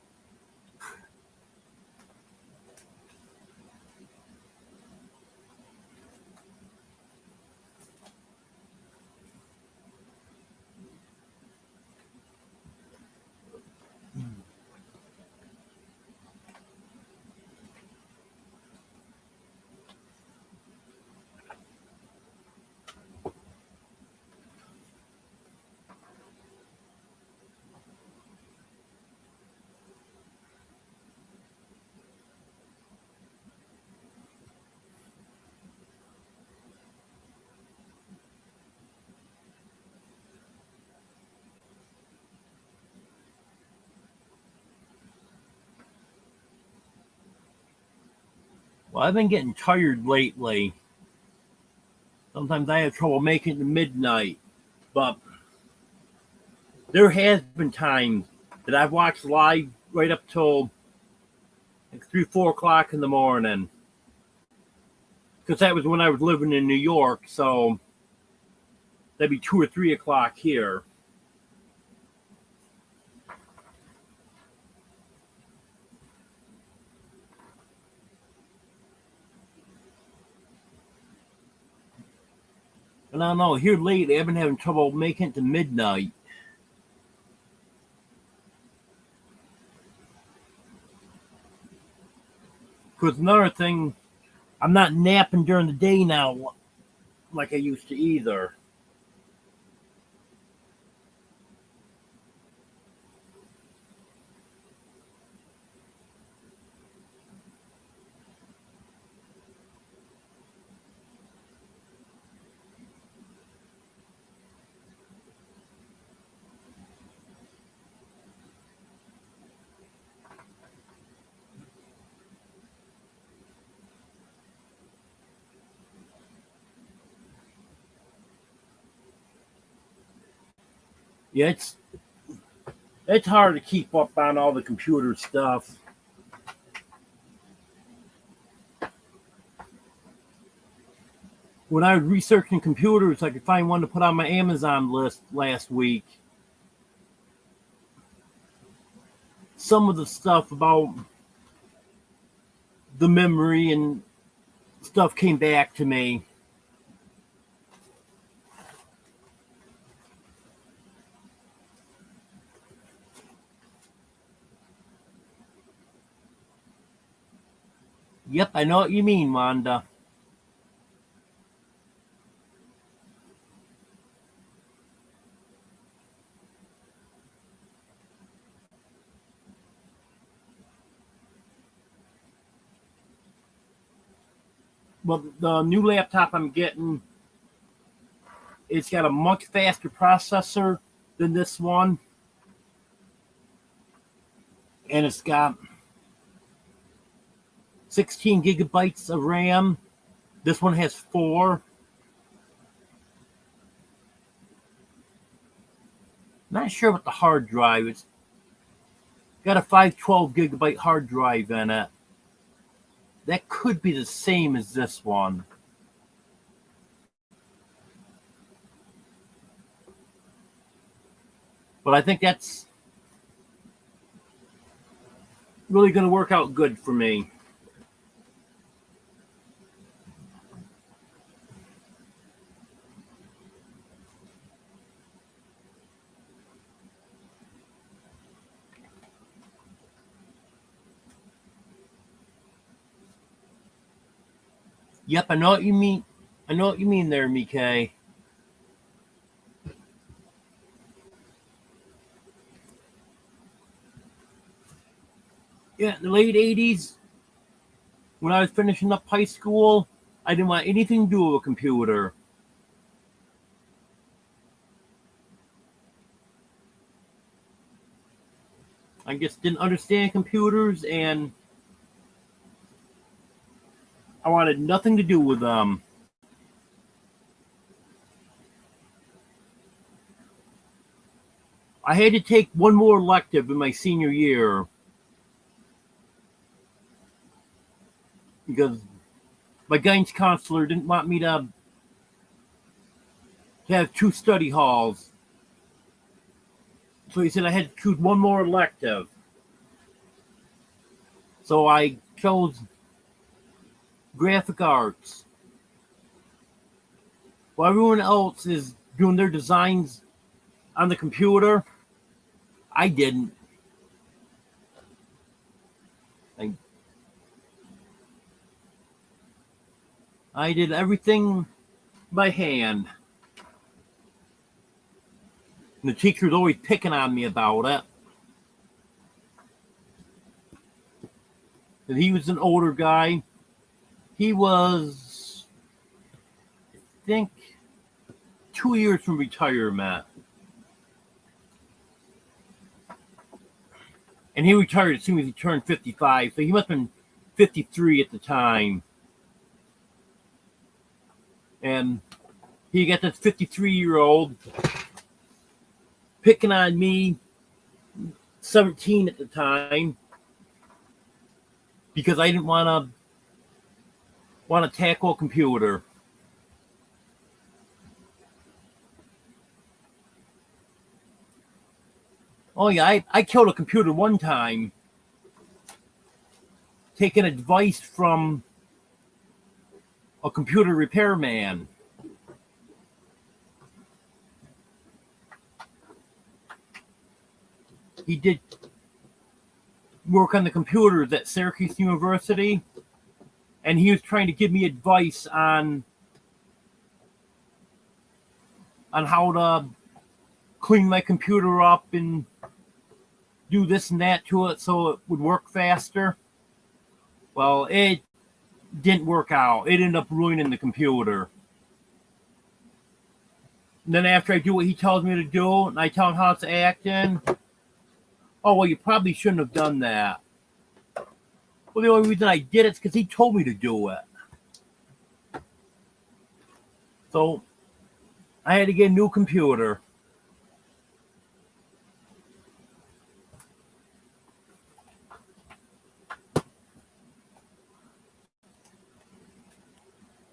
Well, I've been getting tired lately. Sometimes I have trouble making it to midnight, but there has been times that I've watched live right up till like 3, 4 o'clock in the morning. Because that was when I was living in New York, so that'd be 2 or 3 o'clock here. And I don't know, here lately I've been having trouble making it to midnight. Because another thing, I'm not napping during the day now like I used to either. Yeah, it's hard to keep up on all the computer stuff. When I was researching computers, I could find one to put on my Amazon list last week. Some of the stuff about the memory and stuff came back to me. Yep, I know what you mean, Wanda. Well, the new laptop I'm getting, it's got a much faster processor than this one. And it's got 16 gigabytes of RAM. This one has 4. Not sure what the hard drive is. Got a 512 gigabyte hard drive in it. That could be the same as this one. But I think that's really going to work out good for me. Yep, I know what you mean. I know what you mean there, Mike. Yeah, in the late 80s, when I was finishing up high school, I didn't want anything to do with a computer. I just didn't understand computers, and I wanted nothing to do with them. I had to take one more elective in my senior year because my guidance counselor didn't want me to have 2 study halls. So he said I had to choose one more elective. So I chose graphic arts. While everyone else is doing their designs on the computer, I didn't. I did everything by hand. And the teacher was always picking on me about it. And he was an older guy. He was, I think, 2 years from retirement. And he retired as soon as he turned 55. So he must have been 53 at the time. And he got this 53-year-old picking on me, 17 at the time, because I didn't want to tackle a computer. Oh yeah, I killed a computer one time, taking advice from a computer repairman. He did work on the computers at Syracuse University, and he was trying to give me advice on how to clean my computer up and do this and that to it so it would work faster. Well, it didn't work out. It ended up ruining the computer. And then after I do what he tells me to do, and I tell him how it's acting, oh, well, you probably shouldn't have done that. Well, the only reason I did it is because he told me to do it. So I had to get a new computer.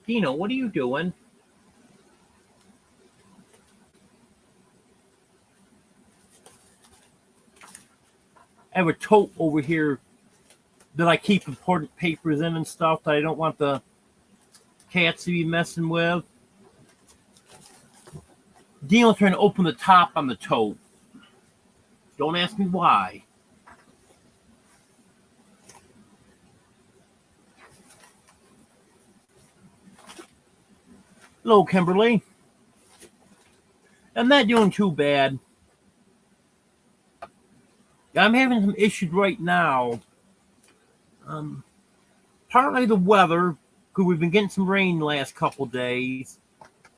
Dino, what are you doing? I have a tote over here that I keep important papers in and stuff that I don't want the cats to be messing with. Dino's trying to open the top on the tote. Don't ask me why. Hello, Kimberly. I'm not doing too bad. I'm having some issues right now. Partly the weather, because we've been getting some rain the last couple days.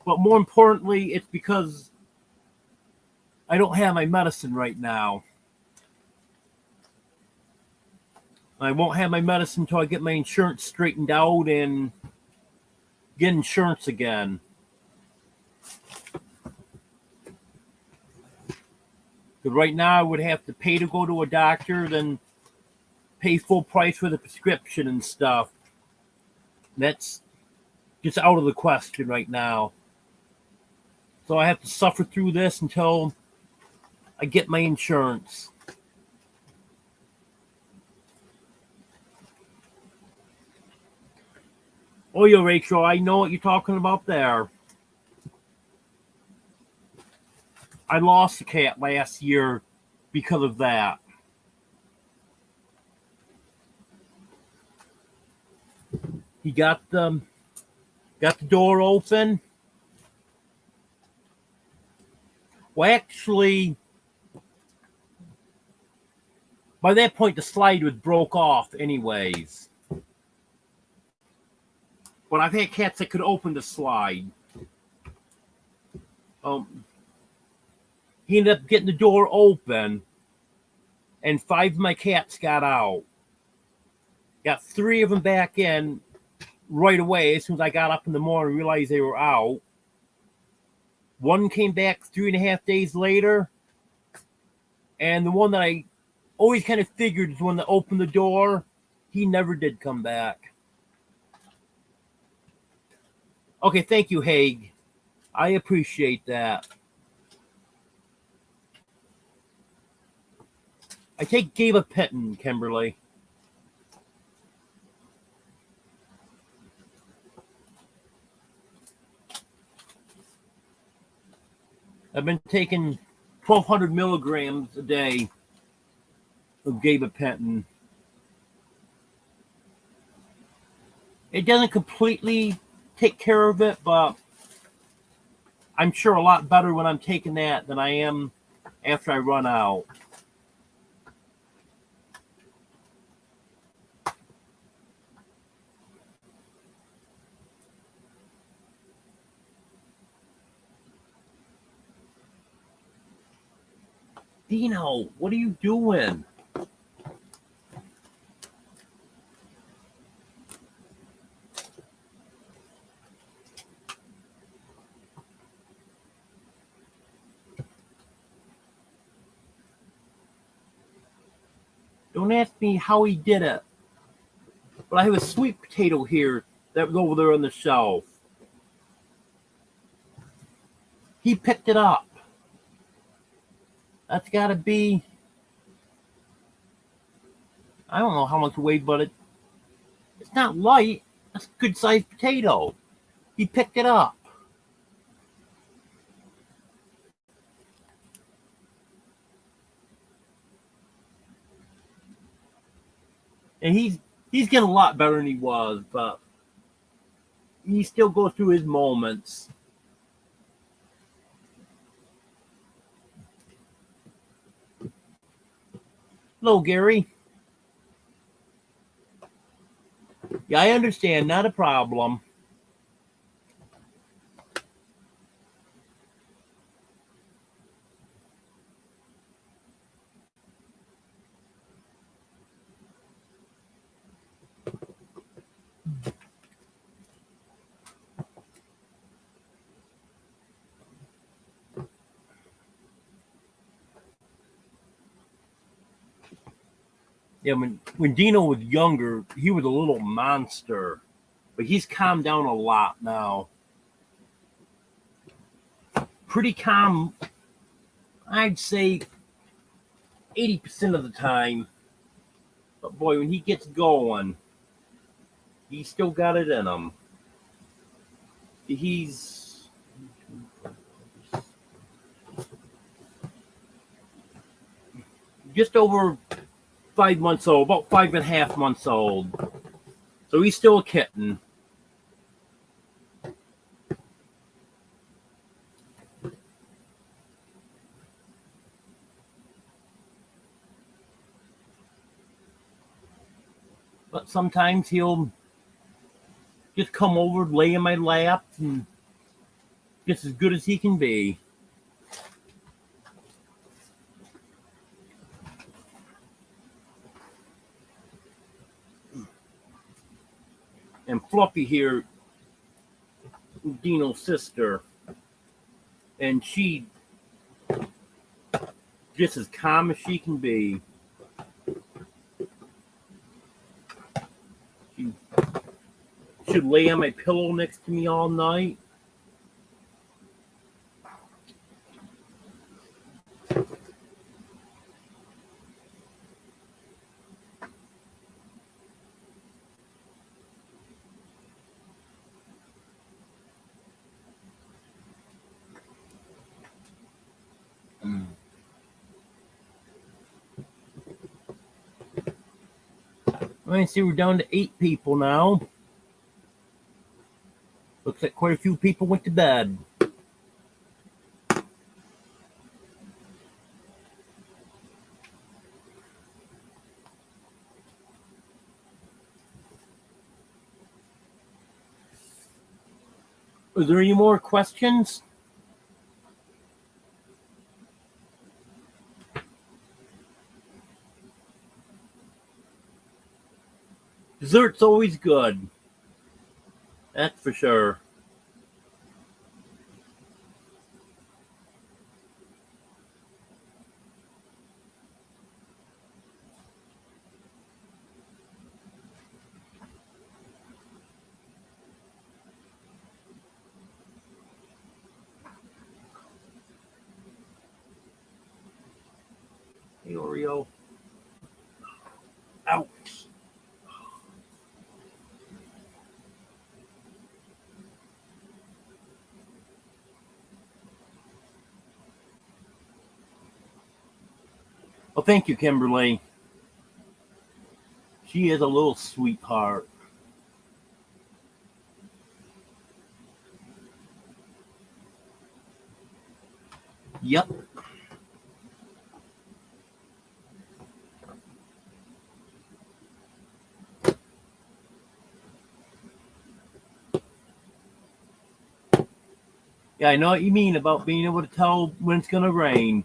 But more importantly, it's because I don't have my medicine right now. I won't have my medicine until I get my insurance straightened out and get insurance again. Because right now I would have to pay to go to a doctor, then pay full price for the prescription and stuff. That's just out of the question right now. So I have to suffer through this until I get my insurance. Oh, yeah, Rachel, I know what you're talking about there. I lost a cat last year because of that. He got the door open. Well, actually, by that point, the slide was broke off anyways. But I've had cats that could open the slide. He ended up getting the door open, and 5 of my cats got out. Got 3 of them back in right away as soon as I got up in the morning and realized they were out. 1 came back 3.5 days later, and the one that I always kind of figured was the one that opened the door, he never did come back. Okay, thank you, Haig. I appreciate that. I take gabapentin, Kimberly. I've been taking 1,200 milligrams a day of gabapentin. It doesn't completely take care of it, but I'm sure a lot better when I'm taking that than I am after I run out. Dino, what are you doing? Don't ask me how he did it. But I have a sweet potato here that was over there on the shelf. He picked it up. That's got to be, I don't know how much it weighed, but it's not light. That's a good sized potato. He picked it up. And he's getting a lot better than he was, but he still goes through his moments. Hello, Gary. Yeah, I understand. Not a problem. Yeah, when Dino was younger, he was a little monster. but he's calmed down a lot now. Pretty calm, I'd say 80% of the time. But boy, when he gets going, he's still got it in him. He's just over 5 months old, about 5.5 months old. So he's still a kitten. But sometimes he'll just come over, lay in my lap, and just as good as he can be. And Fluffy here, Dino's sister, and she just as calm as she can be. She should lay on my pillow next to me all night. I see we're down to 8 people now. Looks like quite a few people went to bed. Is there any more questions? Dessert's always good. That's for sure. Hey, Oreo. Ouch. Well, thank you, Kimberly. She is a little sweetheart. Yep. Yeah, I know what you mean about being able to tell when it's going to rain.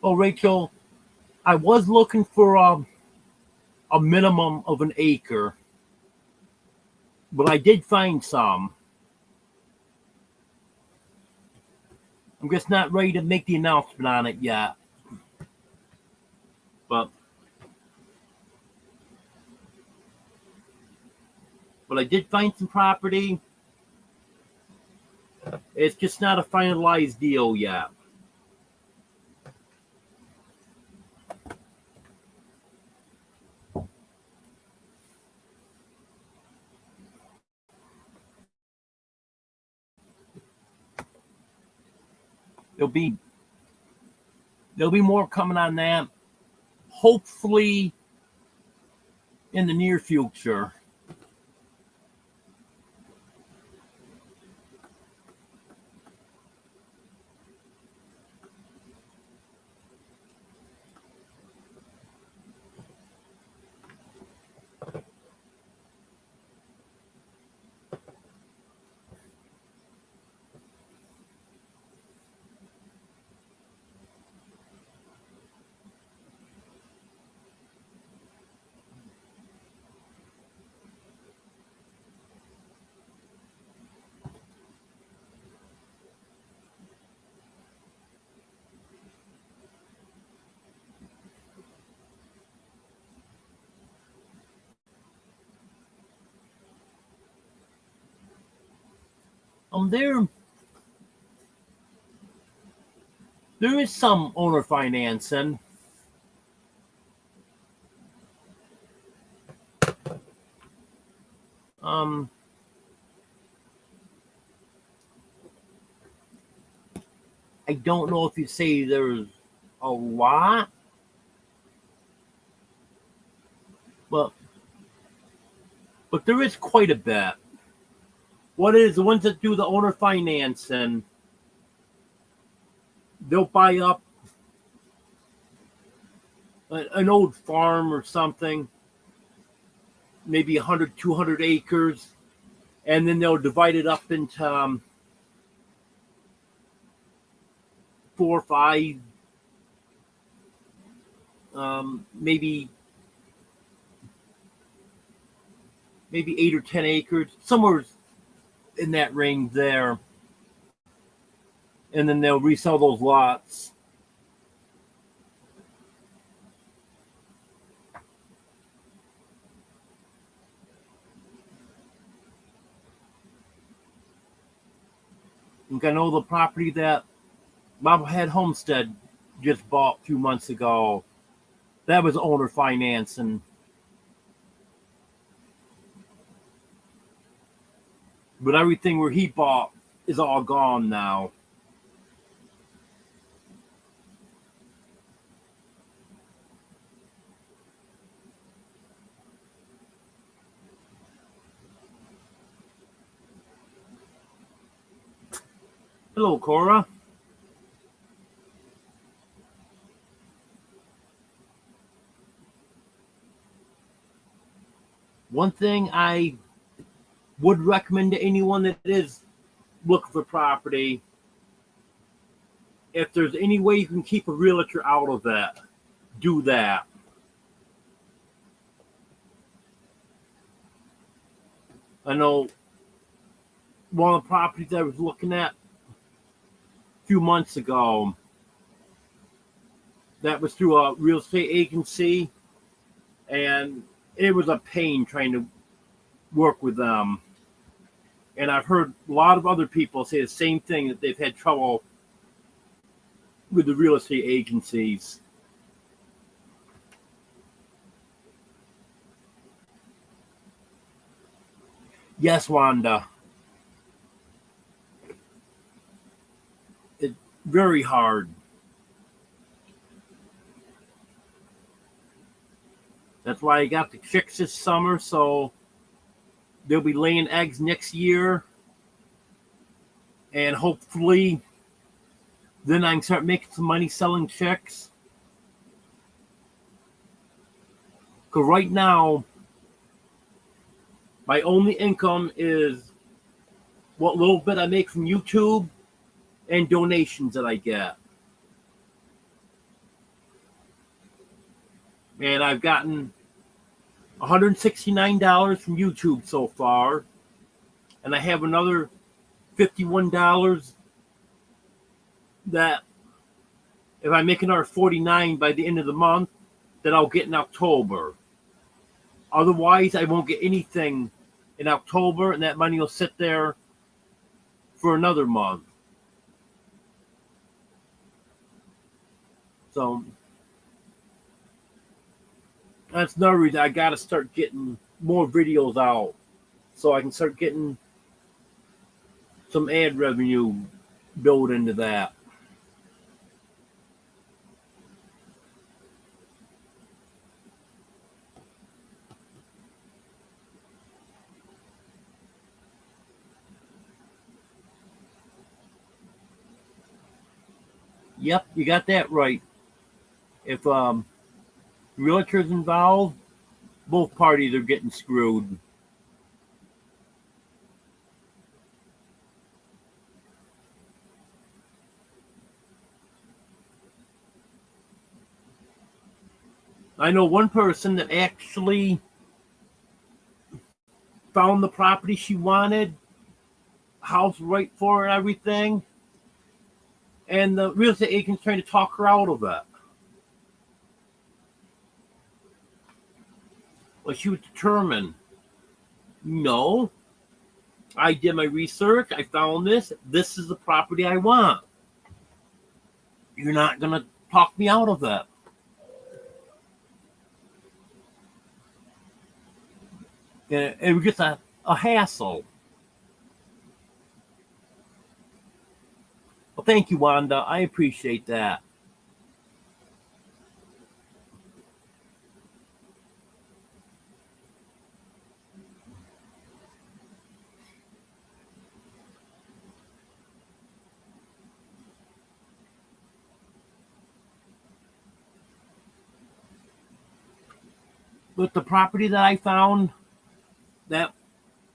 Oh, Rachel, I was looking for a minimum of an acre, but I did find some. I'm just not ready to make the announcement on it yet. But I did find some property. It's just not a finalized deal yet. There'll be more coming on that, hopefully in the near future. There is some owner financing. Um, I don't know if you say there's a lot, but there is quite a bit. What is the ones that do the owner financing? They'll buy up an old farm or something, maybe 100, 200 acres, and then they'll divide it up into 4 or 5, maybe 8 or 10 acres, somewhere in that range there. And then they'll resell those lots. I know the property that Bobblehead Homestead just bought a few months ago. That was owner financing. But everything where he bought is all gone now. Hello, Cora. One thing I would recommend to anyone that is looking for property, if there's any way you can keep a realtor out of that, do that. I know one of the properties I was looking at a few months ago, that was through a real estate agency, and it was a pain trying to work with them. And I've heard a lot of other people say the same thing, that they've had trouble with the real estate agencies. Yes, Wanda. It's very hard. That's why I got the chicks this summer, so they'll be laying eggs next year. And hopefully then I can start making some money selling chicks. Because right now, my only income is what little bit I make from YouTube and donations that I get. And I've gotten $169 from YouTube so far. And I have another $51 that if I make another 49 by the end of the month, that I'll get in October. Otherwise, I won't get anything in October, and that money will sit there for another month. So that's another reason I got to start getting more videos out so I can start getting some ad revenue built into that. Yep, you got that right. If realtors involved, both parties are getting screwed. I know one person that actually found the property she wanted, house right for her and everything, and the real estate agent's trying to talk her out of it. Well, she was determined. No, I did my research. I found this. This is the property I want. You're not going to talk me out of it. It gets a hassle. Well, thank you, Wanda. I appreciate that. But the property that I found, that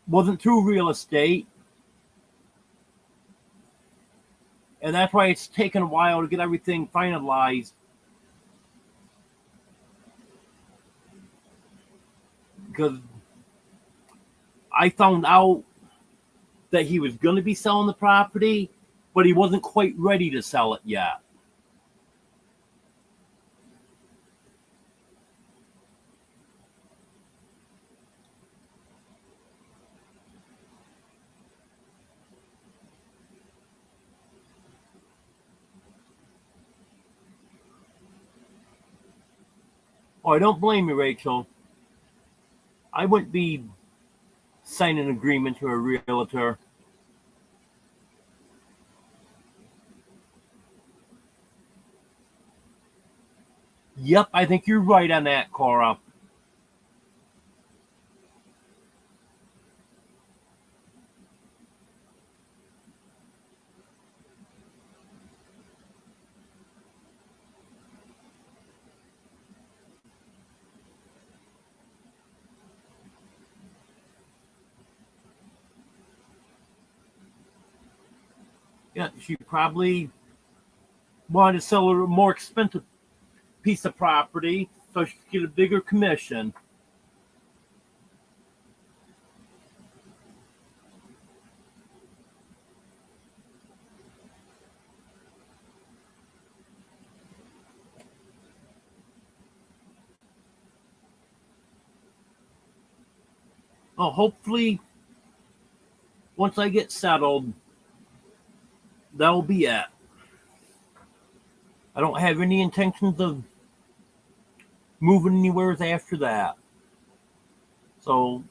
wasn't through real estate. And that's why it's taken a while to get everything finalized. Because I found out that he was going to be selling the property, but he wasn't quite ready to sell it yet. Oh, I don't blame you, Rachel. I wouldn't be signing an agreement to a realtor. Yep, I think you're right on that, Cora. Yeah, she probably wanted to sell a more expensive piece of property so she could get a bigger commission. Well, hopefully, once I get settled, that'll be it. I don't have any intentions of moving anywhere after that. So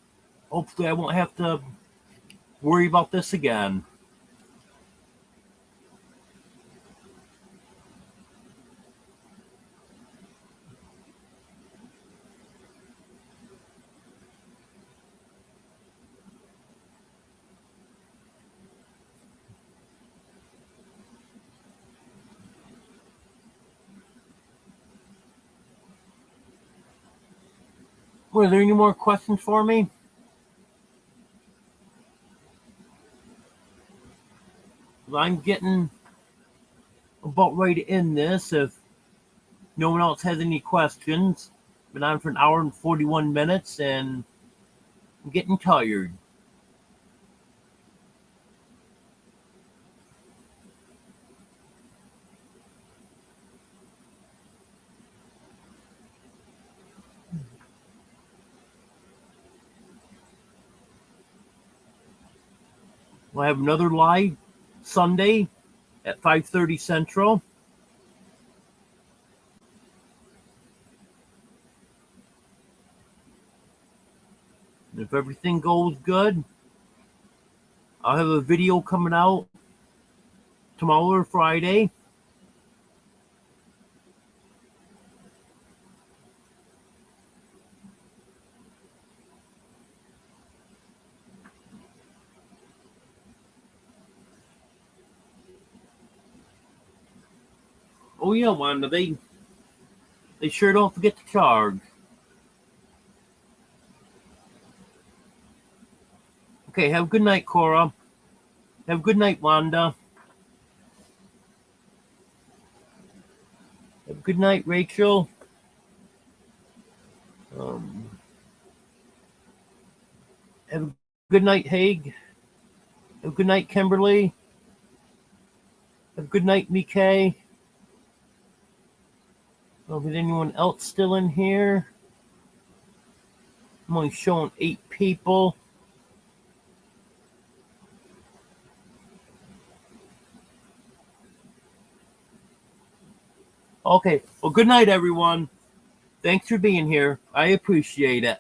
hopefully I won't have to worry about this again. Were there any more questions for me? I'm getting about ready to end this if no one else has any questions. Been on for an hour and 41 minutes and I'm getting tired. We'll have another live Sunday at 5:30 Central. And if everything goes good, I'll have a video coming out tomorrow or Friday. Oh yeah, Wanda, they sure don't forget to charge. Okay, have a good night, Cora. Have a good night, Wanda. Have a good night, Rachel. Um, have a good night, Haig. Have a good night, Kimberly. Have a good night, Mikay. Is anyone else still in here? I'm only showing 8 people. Okay. Well, good night, everyone. Thanks for being here. I appreciate it.